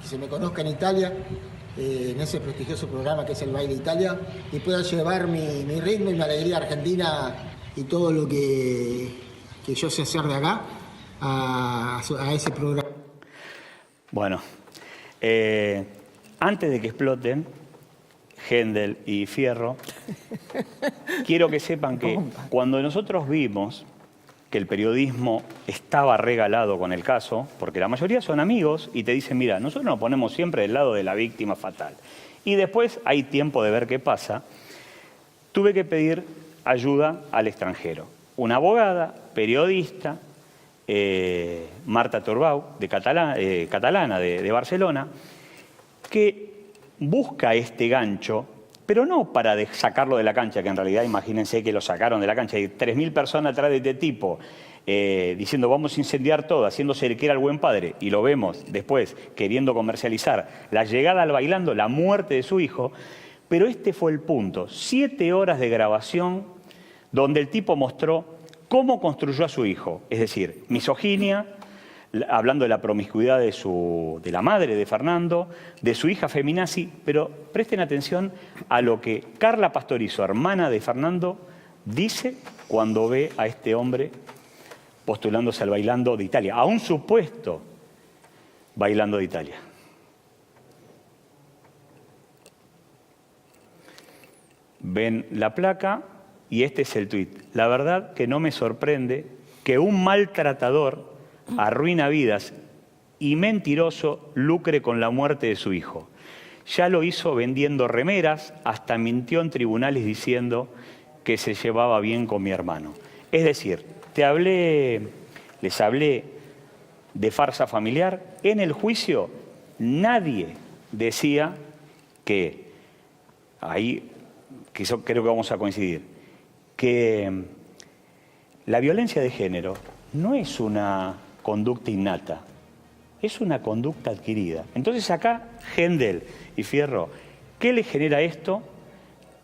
se me conozca en Italia, en ese prestigioso programa que es el Baile Italia, y pueda llevar mi ritmo y mi alegría argentina y todo lo que yo sé hacer de acá a ese programa. Bueno, antes de que exploten, Hendel y Fierro, quiero que sepan que cuando nosotros vimos que el periodismo estaba regalado con el caso, porque la mayoría son amigos y te dicen, mira, nosotros nos ponemos siempre del lado de la víctima fatal. Y después hay tiempo de ver qué pasa. Tuve que pedir ayuda al extranjero. Una abogada, periodista, Marta Turbau, catalana de Barcelona, que busca este gancho, pero no para sacarlo de la cancha, que en realidad imagínense que lo sacaron de la cancha. Hay 3.000 personas atrás de este tipo diciendo vamos a incendiar todo, haciéndose el que era el buen padre, y lo vemos después queriendo comercializar la llegada al bailando, la muerte de su hijo. Pero este fue el punto, 7 horas de grabación donde el tipo mostró cómo construyó a su hijo, es decir, misoginia, hablando de la promiscuidad de la madre de Fernando, de su hija feminazi, pero presten atención a lo que Carla Pastorizo, hermana de Fernando, dice cuando ve a este hombre postulándose al bailando de Italia, a un supuesto bailando de Italia. Ven la placa y este es el tuit. La verdad que no me sorprende que un maltratador arruina vidas y mentiroso lucre con la muerte de su hijo. Ya lo hizo vendiendo remeras, hasta mintió en tribunales diciendo que se llevaba bien con mi hermano. Es decir, les hablé de farsa familiar. En el juicio nadie decía que, ahí que yo creo que vamos a coincidir, que la violencia de género no es una conducta innata, es una conducta adquirida. Entonces acá, Hendel y Fierro, ¿qué le genera esto?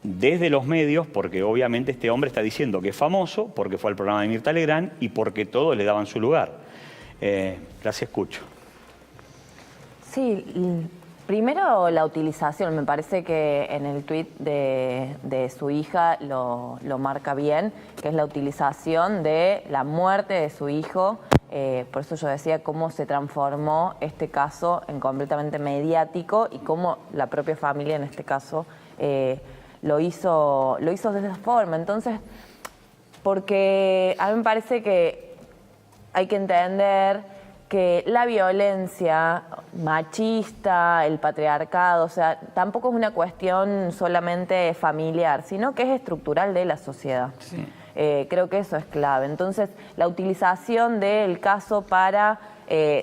Desde los medios, porque obviamente este hombre está diciendo que es famoso, porque fue al programa de Mirta Legrand y porque todos le daban su lugar. Las escucho. Sí, primero la utilización. Me parece que en el tuit de su hija lo marca bien, que es la utilización de la muerte de su hijo. Por eso yo decía cómo se transformó este caso en completamente mediático y cómo la propia familia en este caso lo hizo de esa forma. Entonces, porque a mí me parece que hay que entender que la violencia machista, el patriarcado, o sea, tampoco es una cuestión solamente familiar, sino que es estructural de la sociedad. Sí. Creo que eso es clave. Entonces, la utilización del caso para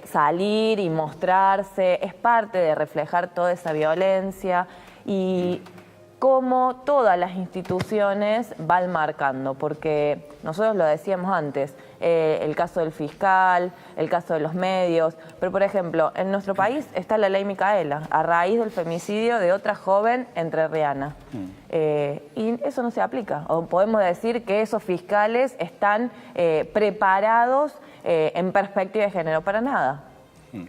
salir y mostrarse es parte de reflejar toda esa violencia y cómo todas las instituciones van marcando, porque nosotros lo decíamos antes, el caso del fiscal, el caso de los medios, pero por ejemplo, en nuestro país está la ley Micaela, a raíz del femicidio de otra joven entrerriana. Y eso no se aplica, o podemos decir que esos fiscales están preparados en perspectiva de género, para nada,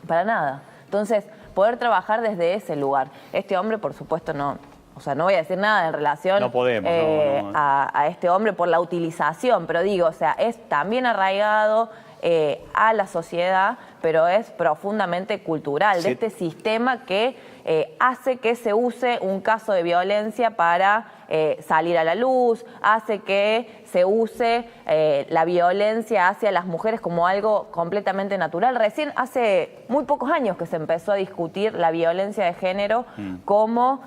para nada. Entonces, poder trabajar desde ese lugar. Este hombre, por supuesto, no... O sea, no voy a decir nada en relación a este hombre por la utilización, pero digo, o sea, es también arraigado a la sociedad, pero es profundamente cultural, de este sistema que hace que se use un caso de violencia para salir a la luz, hace que se use la violencia hacia las mujeres como algo completamente natural. Recién hace muy pocos años que se empezó a discutir la violencia de género como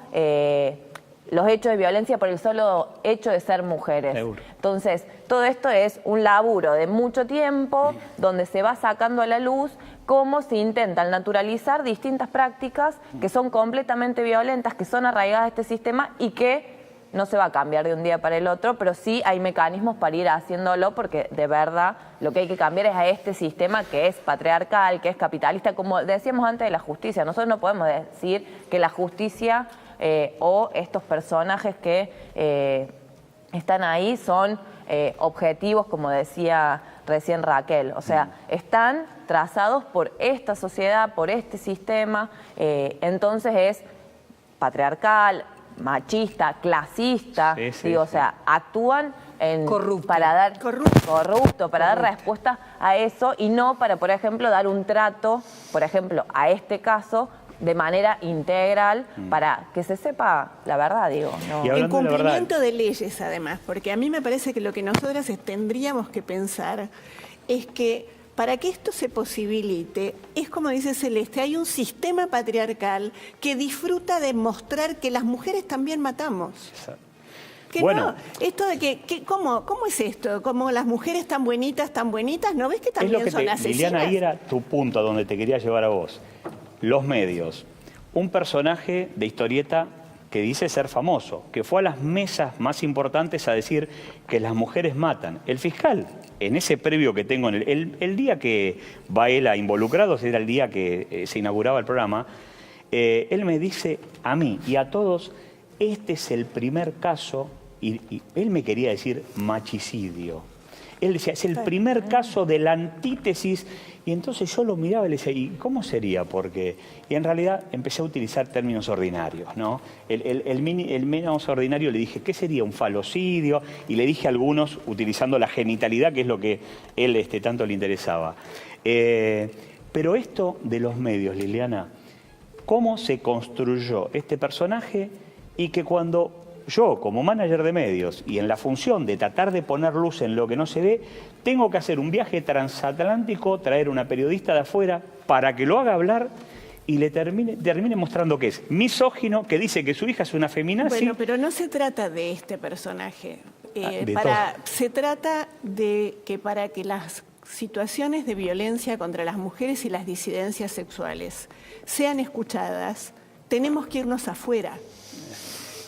los hechos de violencia por el solo hecho de ser mujeres. Seguro. Entonces, todo esto es un laburo de mucho tiempo donde se va sacando a la luz cómo se intentan naturalizar distintas prácticas que son completamente violentas, que son arraigadas a este sistema y que no se va a cambiar de un día para el otro, pero sí hay mecanismos para ir haciéndolo, porque de verdad lo que hay que cambiar es a este sistema que es patriarcal, que es capitalista, como decíamos antes de la justicia. Nosotros no podemos decir que la justicia o estos personajes que están ahí son objetivos, como decía recién Raquel. O sea, están trazados por esta sociedad, por este sistema, entonces es patriarcal, machista, clasista, digo, o sea, actúan para dar corrupto, para dar respuesta a eso y no para, por ejemplo, dar un trato, por ejemplo, a este caso de manera integral para que se sepa la verdad, digo. No. Y El hablando de la verdad, cumplimiento de leyes, además, porque a mí me parece que lo que nosotras tendríamos que pensar es que para que esto se posibilite, es como dice Celeste, hay un sistema patriarcal que disfruta de mostrar que las mujeres también matamos. Que bueno, no, esto de ¿cómo es esto? Como las mujeres tan bonitas, ¿no ves que es también lo que son asesinas? Liliana, ahí era tu punto a donde te quería llevar a vos. Los medios. Un personaje de historieta que dice ser famoso, que fue a las mesas más importantes a decir que las mujeres matan. El fiscal, en ese previo que tengo, el día que va él a involucrados, era el día que se inauguraba el programa, él me dice a mí y a todos, este es el primer caso, y él me quería decir machicidio. Él decía, es el primer caso de la antítesis. Y entonces yo lo miraba y le decía, ¿y cómo sería? Porque, y en realidad empecé a utilizar términos ordinarios, ¿no? El menos ordinario le dije, ¿qué sería un falocidio? Y le dije a algunos utilizando la genitalidad, que es lo que él tanto le interesaba. Pero esto de los medios, Liliana, ¿cómo se construyó este personaje? Y que cuando yo, como manager de medios, y en la función de tratar de poner luz en lo que no se ve, tengo que hacer un viaje transatlántico, traer una periodista de afuera para que lo haga hablar y le termine mostrando que es misógino, que dice que su hija es una feminazi. Bueno, pero no se trata de este personaje. Se trata de que para que las situaciones de violencia contra las mujeres y las disidencias sexuales sean escuchadas, tenemos que irnos afuera.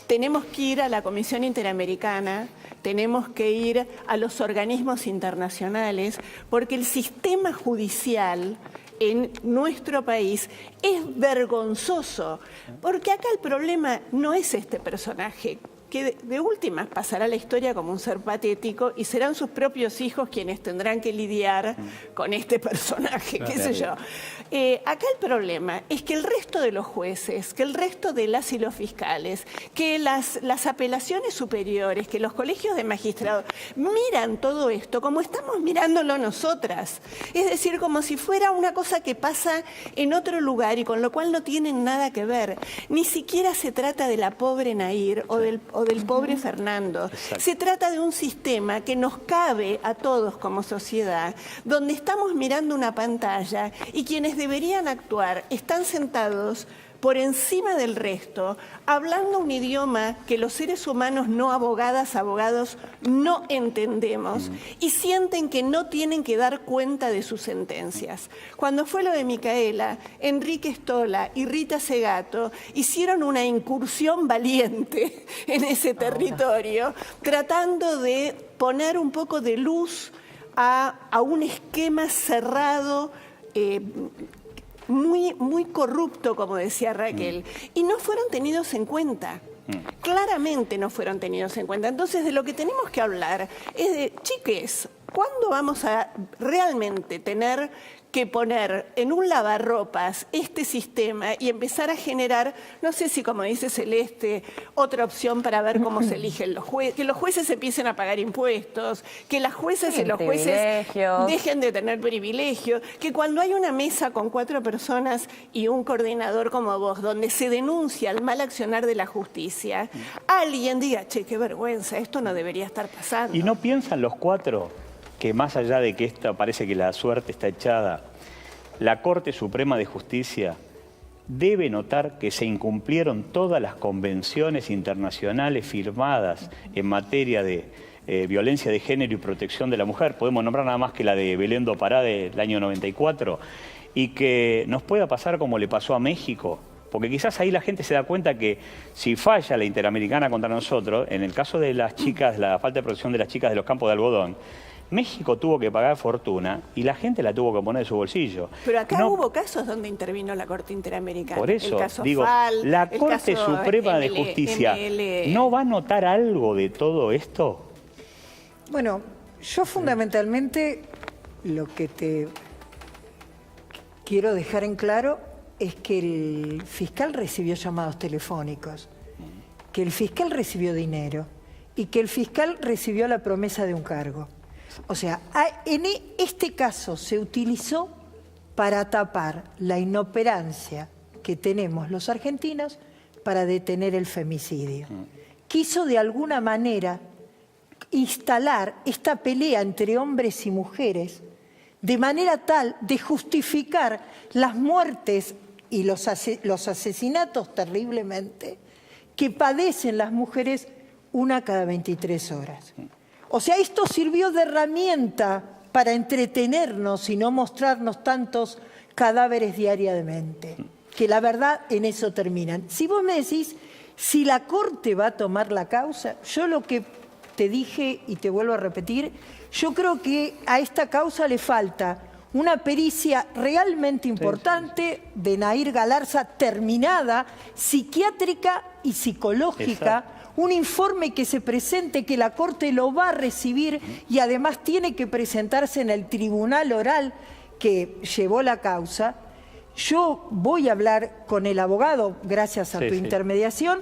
Tenemos que ir a la Comisión Interamericana, tenemos que ir a los organismos internacionales, porque el sistema judicial en nuestro país es vergonzoso, porque acá el problema no es este personaje, que de últimas pasará la historia como un ser patético y serán sus propios hijos quienes tendrán que lidiar con este personaje, qué sé yo. Acá el problema es que el resto de los jueces, que el resto de las y los fiscales, que las apelaciones superiores, que los colegios de magistrados miran todo esto como estamos mirándolo nosotras. Es decir, como si fuera una cosa que pasa en otro lugar y con lo cual no tienen nada que ver. Ni siquiera se trata de la pobre Nair o del pobre Fernando. Exacto. Se trata de un sistema que nos cabe a todos como sociedad, donde estamos mirando una pantalla y quienes deberían actuar están sentados por encima del resto, hablando un idioma que los seres humanos no abogados no entendemos y sienten que no tienen que dar cuenta de sus sentencias. Cuando fue lo de Micaela, Enrique Stola y Rita Segato hicieron una incursión valiente en ese territorio, tratando de poner un poco de luz a un esquema cerrado, muy corrupto, como decía Raquel, y no fueron tenidos en cuenta. Claramente no fueron tenidos en cuenta. Entonces, de lo que tenemos que hablar es de, chiques, ¿cuándo vamos a realmente tener que poner en un lavarropas este sistema y empezar a generar, no sé si como dice Celeste, otra opción para ver cómo se eligen los jueces, que los jueces empiecen a pagar impuestos, que las jueces y los jueces dejen de tener privilegio, que cuando hay una mesa con 4 personas y un coordinador como vos, donde se denuncia el mal accionar de la justicia, alguien diga, che, qué vergüenza, esto no debería estar pasando. ¿Y no piensan los 4 que más allá de que esto parece que la suerte está echada, la Corte Suprema de Justicia debe notar que se incumplieron todas las convenciones internacionales firmadas en materia de violencia de género y protección de la mujer? Podemos nombrar nada más que la de Belén do Pará del año 94, y que nos pueda pasar como le pasó a México. Porque quizás ahí la gente se da cuenta que si falla la Interamericana contra nosotros, en el caso de las chicas, la falta de protección de las chicas de los campos de algodón, México tuvo que pagar fortuna y la gente la tuvo que poner de su bolsillo. Pero acá hubo casos donde intervino la Corte Interamericana. Por eso, el caso digo, Fall, la Corte Suprema de Justicia ¿no va a notar algo de todo esto? Bueno, yo fundamentalmente lo que te quiero dejar en claro es que el fiscal recibió llamados telefónicos, que el fiscal recibió dinero y que el fiscal recibió la promesa de un cargo. O sea, en este caso se utilizó para tapar la inoperancia que tenemos los argentinos para detener el femicidio. Quiso de alguna manera instalar esta pelea entre hombres y mujeres de manera tal de justificar las muertes y los asesinatos terriblemente que padecen las mujeres una cada 23 horas. O sea, esto sirvió de herramienta para entretenernos y no mostrarnos tantos cadáveres diariamente, que la verdad en eso terminan. Si vos me decís, si la Corte va a tomar la causa, yo lo que te dije y te vuelvo a repetir, yo creo que a esta causa le falta una pericia realmente importante de Nahir Galarza, terminada, psiquiátrica y psicológica, un informe que se presente, que la Corte lo va a recibir y además tiene que presentarse en el tribunal oral que llevó la causa. Yo voy a hablar con el abogado, gracias a tu intermediación,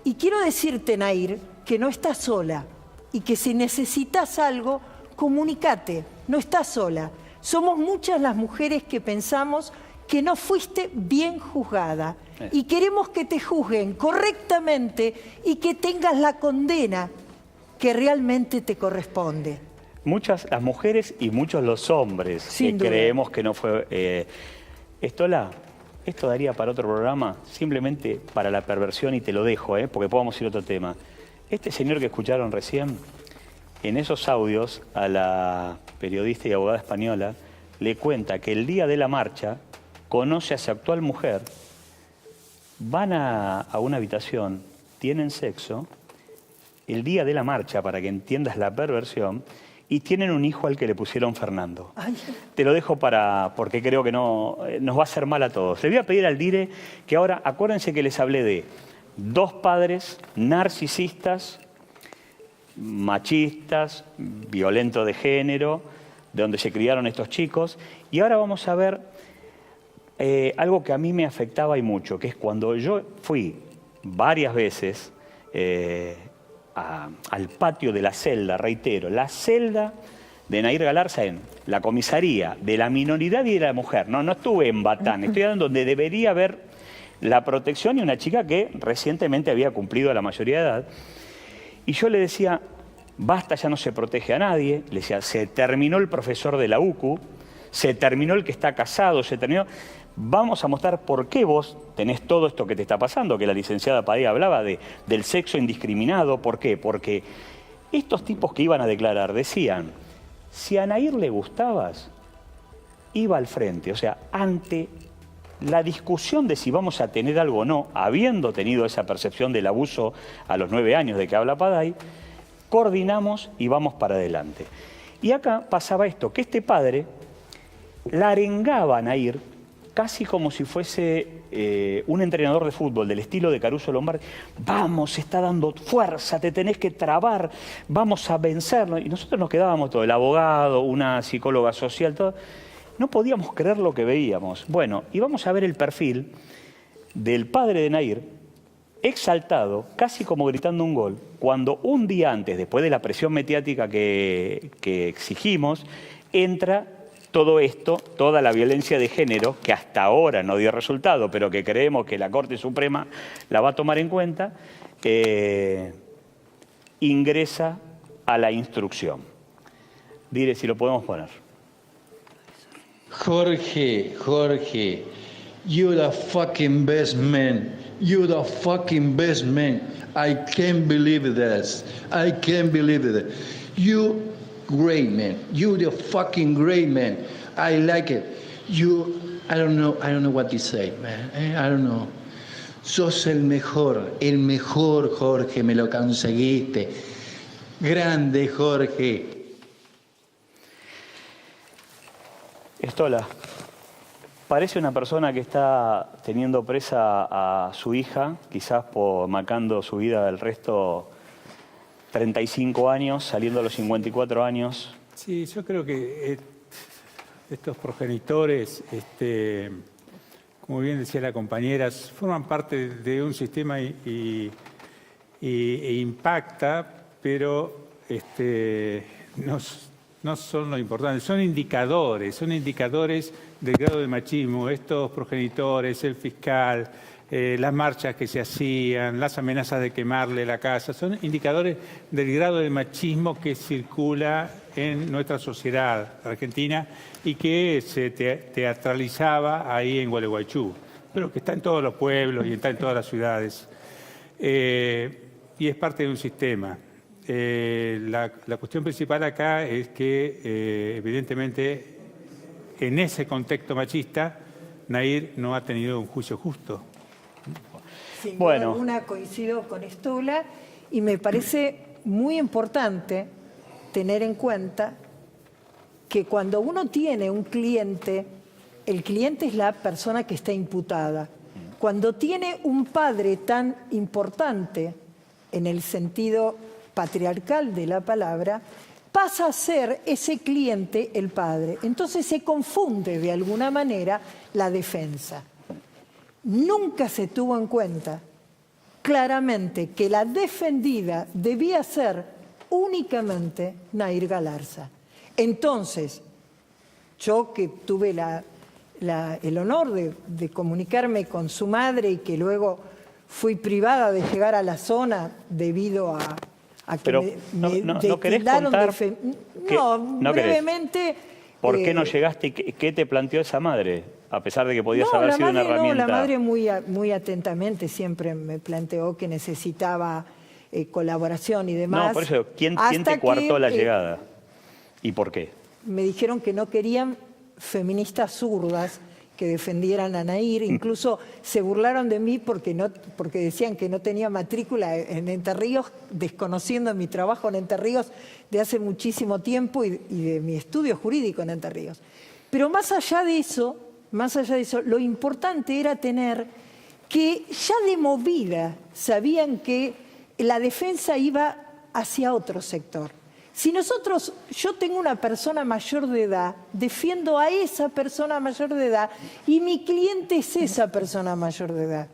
y quiero decirte, Nahir, que no estás sola y que si necesitas algo, comunícate, no estás sola. Somos muchas las mujeres que pensamos que no fuiste bien juzgada y queremos que te juzguen correctamente y que tengas la condena que realmente te corresponde. Muchas las mujeres y muchos los hombres que creemos que no fue... esto daría para otro programa, simplemente para la perversión, y te lo dejo, porque podamos ir a otro tema. Este señor que escucharon recién, en esos audios a la periodista y abogada española le cuenta que el día de la marcha conoce a su actual mujer, van a una habitación, tienen sexo, el día de la marcha, para que entiendas la perversión, y tienen un hijo al que le pusieron Fernando. Ay. Te lo dejo porque creo que nos va a hacer mal a todos. Le voy a pedir al Dire que ahora, acuérdense que les hablé de 2 padres narcisistas, machistas, violentos de género, de donde se criaron estos chicos. Y ahora vamos a ver algo que a mí me afectaba y mucho, que es cuando yo fui varias veces al patio de la celda, reitero, la celda de Nahir Galarza en la comisaría de la minoridad y de la mujer. No estuve en Batán, estoy hablando donde debería haber la protección y una chica que recientemente había cumplido la mayoría de edad. Y yo le decía, basta, ya no se protege a nadie. Le decía, se terminó el profesor de la UCU, se terminó el que está casado, se terminó... Vamos a mostrar por qué vos tenés todo esto que te está pasando, que la licenciada Padilla hablaba del sexo indiscriminado. ¿Por qué? Porque estos tipos que iban a declarar decían, si a Nahir le gustabas, iba al frente. O sea, ante la discusión de si vamos a tener algo o no, habiendo tenido esa percepción del abuso a los 9 años de que habla Paday, coordinamos y vamos para adelante. Y acá pasaba esto, que este padre la arengaba a Nahir casi como si fuese un entrenador de fútbol del estilo de Caruso Lombardi. Vamos, se está dando fuerza, te tenés que trabar, vamos a vencerlo. Y nosotros nos quedábamos todo, el abogado, una psicóloga social, todo. No podíamos creer lo que veíamos. Bueno, y vamos a ver el perfil del padre de Nahir, exaltado, casi como gritando un gol, cuando un día antes, después de la presión mediática que exigimos, entra todo esto, toda la violencia de género, que hasta ahora no dio resultado, pero que creemos que la Corte Suprema la va a tomar en cuenta, ingresa a la instrucción. Dire si lo podemos poner. Jorge, you're the fucking best man. You're the fucking best man. I can't believe this. I can't believe it. You great man. You're the fucking great man. I like it. I don't know what to say, man. I don't know. Sos el mejor, Jorge, me lo conseguiste. Grande, Jorge. Estola, parece una persona que está teniendo presa a su hija, quizás marcando su vida del resto 35 años, saliendo a los 54 años. Sí, yo creo que estos progenitores, como bien decía la compañera, forman parte de un sistema e impacta, pero no son lo importante, son indicadores del grado de machismo, estos progenitores, el fiscal, las marchas que se hacían, las amenazas de quemarle la casa, son indicadores del grado de machismo que circula en nuestra sociedad argentina y que se teatralizaba ahí en Gualeguaychú, pero que está en todos los pueblos y está en todas las ciudades. Y es parte de un sistema. La cuestión principal acá es que, evidentemente, en ese contexto machista, Nair no ha tenido un juicio justo. Sin duda alguna coincido con Stola y me parece muy importante tener en cuenta que cuando uno tiene un cliente, el cliente es la persona que está imputada. Cuando tiene un padre tan importante en el sentido patriarcal de la palabra, pasa a ser ese cliente el padre. Entonces se confunde de alguna manera la defensa. Nunca se tuvo en cuenta claramente que la defendida debía ser únicamente Nair Galarza. Entonces, yo que tuve el honor de comunicarme con su madre y que luego fui privada de llegar a la zona debido a que pero no querés contar no, brevemente. ¿Por qué no llegaste y qué te planteó esa madre? A pesar de que podías haber sido una herramienta. No, la madre muy atentamente siempre me planteó que necesitaba colaboración y demás. No, por eso, ¿quién te coartó la llegada? ¿Y por qué? Me dijeron que no querían feministas zurdas que defendieran a Nair, incluso se burlaron de mí porque decían que no tenía matrícula en Entre Ríos, desconociendo mi trabajo en Entre Ríos de hace muchísimo tiempo y de mi estudio jurídico en Entre Ríos. Pero más allá de eso, lo importante era tener que ya de movida sabían que la defensa iba hacia otro sector. Si yo tengo una persona mayor de edad, defiendo a esa persona mayor de edad y mi cliente es esa persona mayor de edad.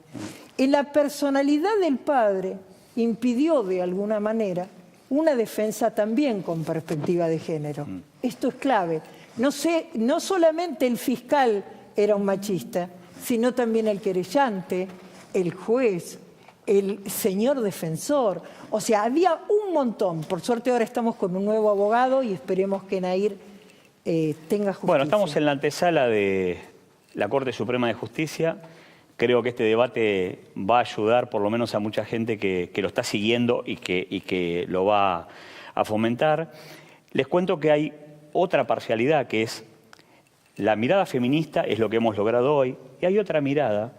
En la personalidad del padre impidió de alguna manera una defensa también con perspectiva de género. Esto es clave. No solamente el fiscal era un machista, sino también el querellante, el juez, el señor defensor. O sea, había un montón. Por suerte ahora estamos con un nuevo abogado y esperemos que Nair tenga justicia. Bueno, estamos en la antesala de la Corte Suprema de Justicia. Creo que este debate va a ayudar por lo menos a mucha gente que lo está siguiendo y que lo va a fomentar. Les cuento que hay otra parcialidad que es la mirada feminista, es lo que hemos logrado hoy, y hay otra mirada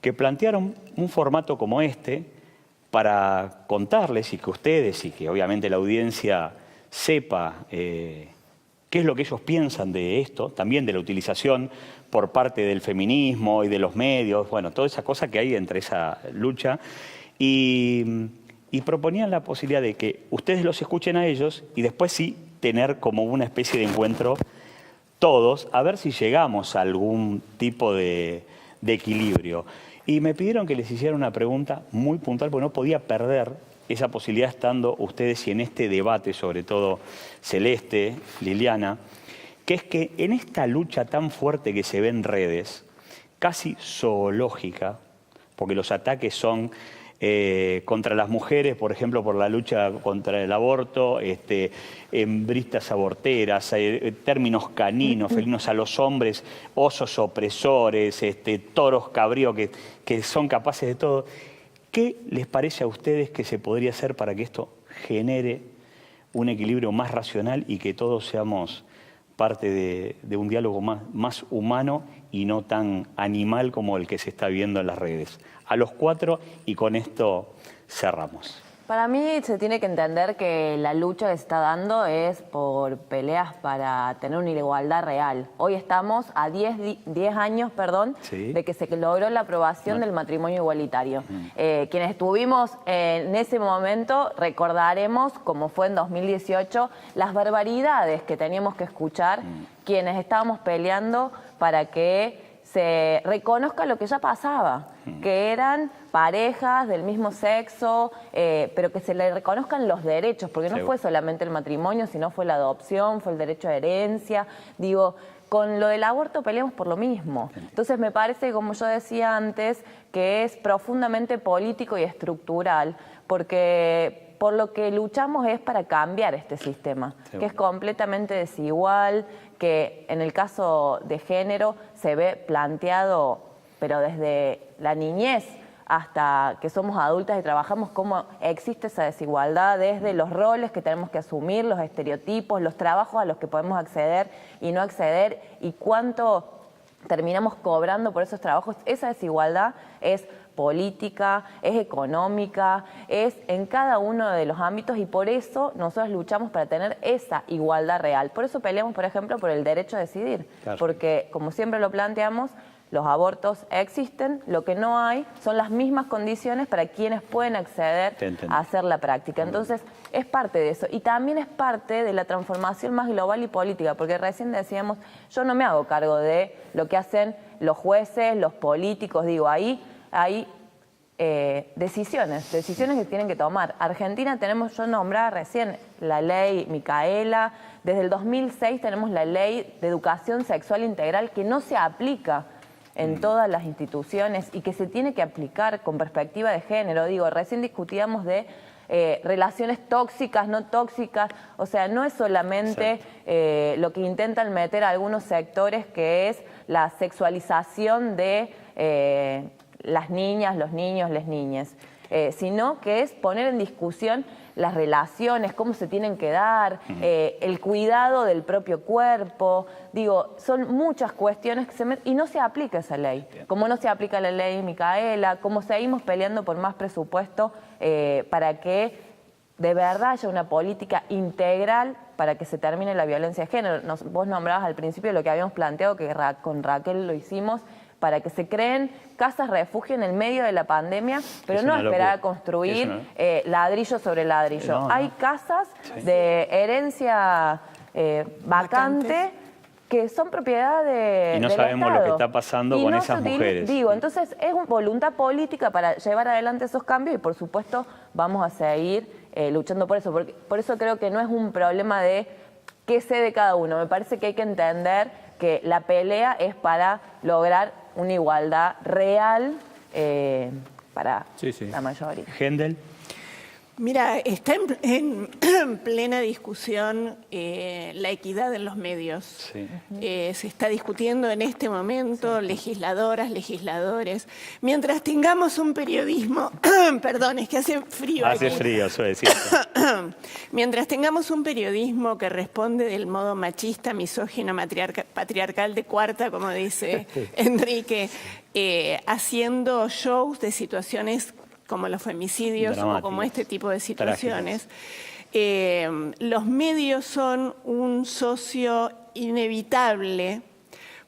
que plantearon un formato como este para contarles y que ustedes y que obviamente la audiencia sepa qué es lo que ellos piensan de esto, también de la utilización por parte del feminismo y de los medios, bueno, toda esa cosa que hay entre esa lucha, y proponían la posibilidad de que ustedes los escuchen a ellos y después sí tener como una especie de encuentro todos, a ver si llegamos a algún tipo de equilibrio. Y me pidieron que les hiciera una pregunta muy puntual, porque no podía perder esa posibilidad estando ustedes y en este debate, sobre todo Celeste, Liliana, que es que en esta lucha tan fuerte que se ve en redes, casi zoológica, porque los ataques son contra las mujeres, por ejemplo, por la lucha contra el aborto, hembristas aborteras, términos caninos, felinos a los hombres, osos opresores, toros cabríos que son capaces de todo. ¿Qué les parece a ustedes que se podría hacer para que esto genere un equilibrio más racional y que todos seamos parte de un diálogo más humano y no tan animal como el que se está viendo en las redes? A los cuatro, y con esto cerramos. Para mí se tiene que entender que la lucha que se está dando es por peleas para tener una igualdad real. Hoy estamos a 10 años de que se logró la aprobación del matrimonio igualitario. Quienes estuvimos en ese momento recordaremos, como fue en 2018, las barbaridades que teníamos que escuchar quienes estábamos peleando para que se reconozca lo que ya pasaba, que eran parejas del mismo sexo, pero que se le reconozcan los derechos, porque no fue solamente el matrimonio, sino fue la adopción, fue el derecho a herencia. Digo, con lo del aborto peleamos por lo mismo. Entonces me parece, como yo decía antes, que es profundamente político y estructural, porque por lo que luchamos es para cambiar este sistema, que es completamente desigual, que en el caso de género se ve planteado, pero desde la niñez hasta que somos adultas y trabajamos, cómo existe esa desigualdad desde los roles que tenemos que asumir, los estereotipos, los trabajos a los que podemos acceder y no acceder, y cuánto terminamos cobrando por esos trabajos. Esa desigualdad es política, es económica, es en cada uno de los ámbitos, y por eso nosotros luchamos para tener esa igualdad real. Por eso peleamos, por ejemplo, por el derecho a decidir, porque como siempre lo planteamos, los abortos existen, lo que no hay son las mismas condiciones para quienes pueden acceder a hacer la práctica. Entonces, es parte de eso. Y también es parte de la transformación más global y política, porque recién decíamos, yo no me hago cargo de lo que hacen los jueces, los políticos, digo, ahí hay decisiones que tienen que tomar. Argentina tenemos, yo nombraba recién, la ley Micaela, desde el 2006 tenemos la ley de educación sexual integral que no se aplica en todas las instituciones y que se tiene que aplicar con perspectiva de género. Digo, recién discutíamos de relaciones tóxicas, no tóxicas, o sea, no es solamente lo que intentan meter a algunos sectores, que es la sexualización de las niñas, los niños, las niñas, sino que es poner en discusión las relaciones, cómo se tienen que dar, el cuidado del propio cuerpo. Digo, son muchas cuestiones que se meten y no se aplica esa ley. Como no se aplica la ley Micaela, como seguimos peleando por más presupuesto para que de verdad haya una política integral para que se termine la violencia de género. Vos nombrabas al principio lo que habíamos planteado, que con Raquel lo hicimos, para que se creen casas refugio en el medio de la pandemia, pero no esperar a construir ladrillo sobre ladrillo. Hay casas de herencia vacante que son propiedad de y no del sabemos Estado. lo que está pasando Y con no esas se mujeres. Digo, entonces es una voluntad política para llevar adelante esos cambios y por supuesto vamos a seguir luchando por eso. Por eso creo que no es un problema de qué sé de cada uno. Me parece que hay que entender que la pelea es para lograr una igualdad real para la mayoría. Hendel. Mira, está en plena discusión la equidad en los medios. Sí. Se está discutiendo en este momento, legisladoras, legisladores. Mientras tengamos un periodismo, perdón, es que hace frío. Hace aquí. frío, eso es cierto. Mientras tengamos un periodismo que responde del modo machista, misógino, patriarcal de cuarta, como dice Enrique, haciendo shows de situaciones como los femicidios o como este tipo de situaciones, los medios son un socio inevitable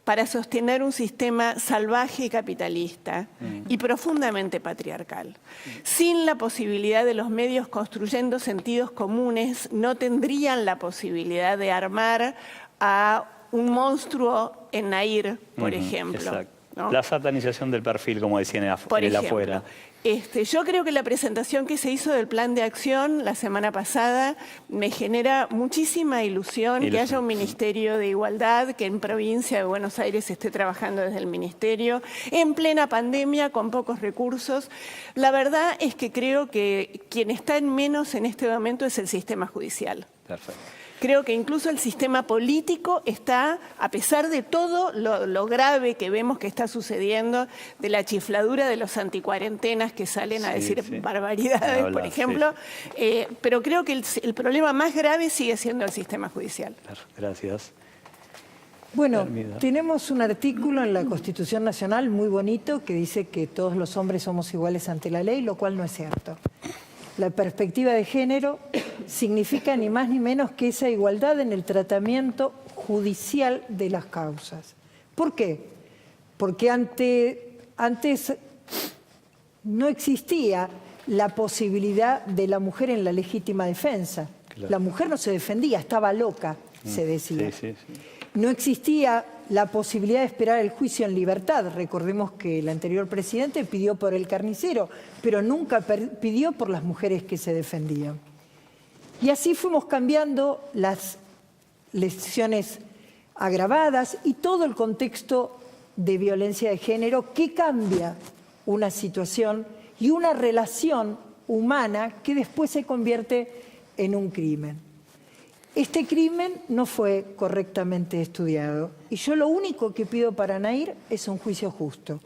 para sostener un sistema salvaje y capitalista y profundamente patriarcal. Sin la posibilidad de los medios construyendo sentidos comunes, no tendrían la posibilidad de armar a un monstruo en Nair, por ejemplo. Exacto. ¿no? La satanización del perfil, como decían en el afuera. Yo creo que la presentación que se hizo del plan de acción la semana pasada me genera muchísima ilusión que haya un Ministerio de Igualdad, que en provincia de Buenos Aires esté trabajando desde el Ministerio, en plena pandemia, con pocos recursos. La verdad es que creo que quien está en menos en este momento es el sistema judicial. Perfecto. Creo que incluso el sistema político está, a pesar de todo lo grave que vemos que está sucediendo, de la chifladura de los anticuarentenas que salen a decir barbaridades, por ejemplo, pero creo que el problema más grave sigue siendo el sistema judicial. Gracias. Bueno, tenemos un artículo en la Constitución Nacional muy bonito que dice que todos los hombres somos iguales ante la ley, lo cual no es cierto. La perspectiva de género significa ni más ni menos que esa igualdad en el tratamiento judicial de las causas. ¿Por qué? Porque antes no existía la posibilidad de la mujer en la legítima defensa. Claro. La mujer no se defendía, estaba loca, se decía. No existía la posibilidad de esperar el juicio en libertad. Recordemos que el anterior presidente pidió por el carnicero, pero nunca pidió por las mujeres que se defendían. Y así fuimos cambiando las lesiones agravadas y todo el contexto de violencia de género que cambia una situación y una relación humana que después se convierte en un crimen. Este crimen no fue correctamente estudiado y yo lo único que pido para Nair es un juicio justo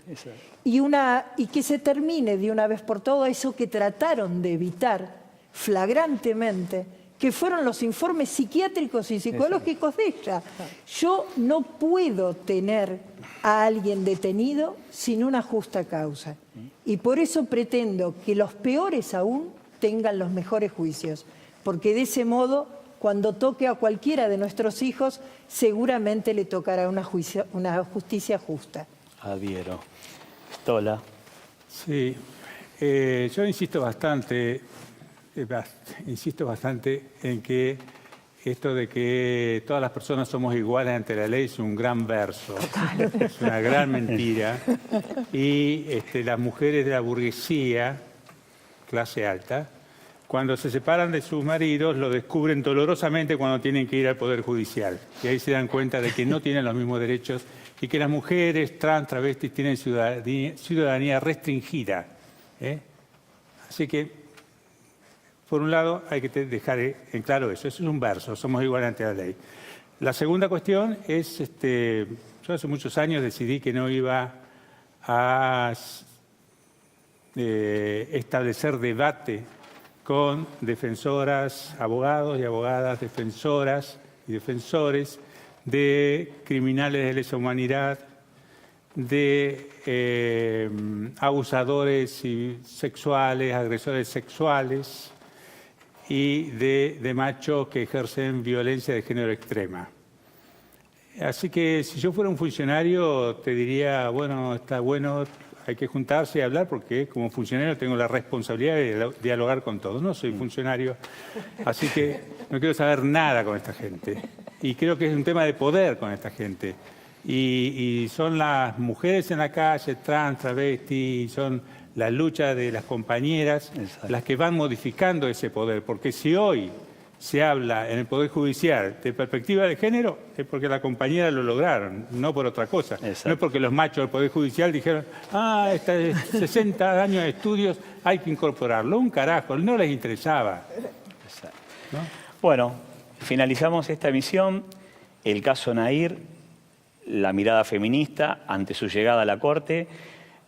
y que se termine de una vez por todas eso que trataron de evitar flagrantemente, que fueron los informes psiquiátricos y psicológicos de ella. Yo no puedo tener a alguien detenido sin una justa causa y por eso pretendo que los peores aún tengan los mejores juicios, porque de ese modo, cuando toque a cualquiera de nuestros hijos, seguramente le tocará una justicia justa. Adhiero. Stola. Sí, yo insisto bastante en que esto de que todas las personas somos iguales ante la ley es un gran verso, es una gran mentira. Y las mujeres de la burguesía, clase alta, cuando se separan de sus maridos, lo descubren dolorosamente cuando tienen que ir al Poder Judicial. Y ahí se dan cuenta de que no tienen los mismos derechos y que las mujeres trans, travestis, tienen ciudadanía restringida. Así que, por un lado, hay que dejar en claro eso. Eso es un verso, somos iguales ante la ley. La segunda cuestión es, yo hace muchos años decidí que no iba a establecer debate con defensoras, abogados y abogadas, defensoras y defensores de criminales de lesa humanidad, de abusadores sexuales, agresores sexuales y de machos que ejercen violencia de género extrema. Así que si yo fuera un funcionario te diría, bueno, está bueno, hay que juntarse y hablar porque como funcionario tengo la responsabilidad de dialogar con todos. No soy funcionario, así que no quiero saber nada con esta gente. Y creo que es un tema de poder con esta gente. Y son las mujeres en la calle, trans, travestis, son las luchas de las compañeras las que van modificando ese poder. Porque si hoy se habla en el Poder Judicial de perspectiva de género, es porque las compañeras lo lograron, no por otra cosa. No es porque los machos del Poder Judicial dijeron, 60 años de estudios, hay que incorporarlo. Un carajo, no les interesaba. ¿No? Bueno, finalizamos esta emisión. El caso Nair, la mirada feminista ante su llegada a la Corte.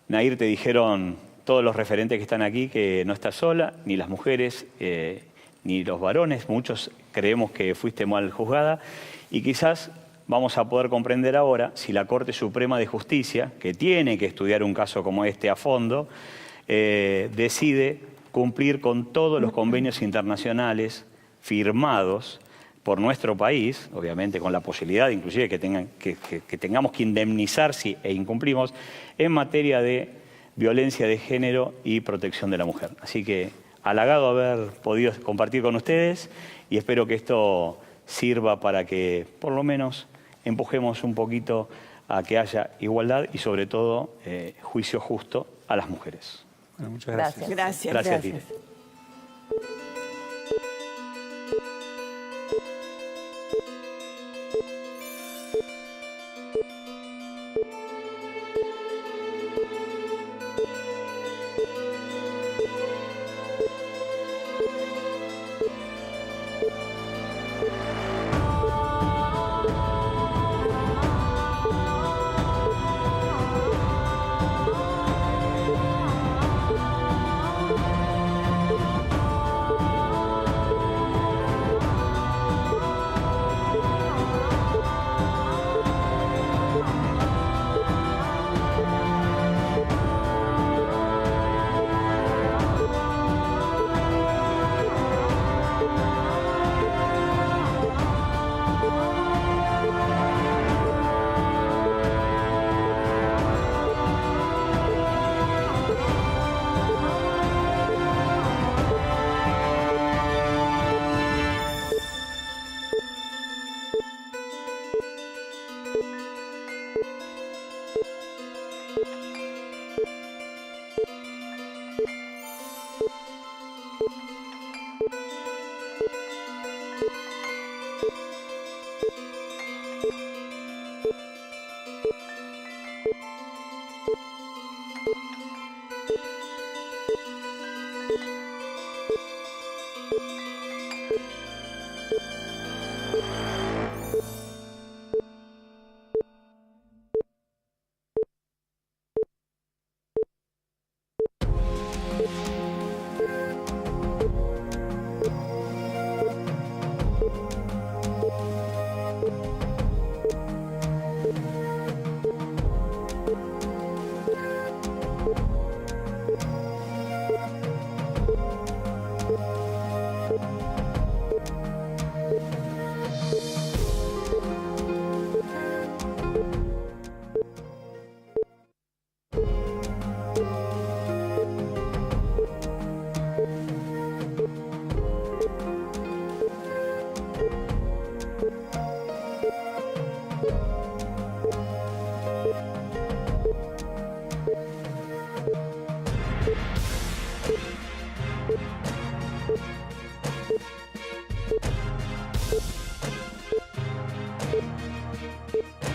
Nair, te dijeron todos los referentes que están aquí que no estás sola, ni las mujeres, ni los varones. Muchos creemos que fuiste mal juzgada y quizás vamos a poder comprender ahora si la Corte Suprema de Justicia, que tiene que estudiar un caso como este a fondo, decide cumplir con todos los convenios internacionales firmados por nuestro país, obviamente con la posibilidad inclusive que tengamos que indemnizar si incumplimos, en materia de violencia de género y protección de la mujer. Así que halagado haber podido compartir con ustedes y espero que esto sirva para que por lo menos empujemos un poquito a que haya igualdad y sobre todo juicio justo a las mujeres. Bueno, muchas gracias. Gracias. Gracias a ti.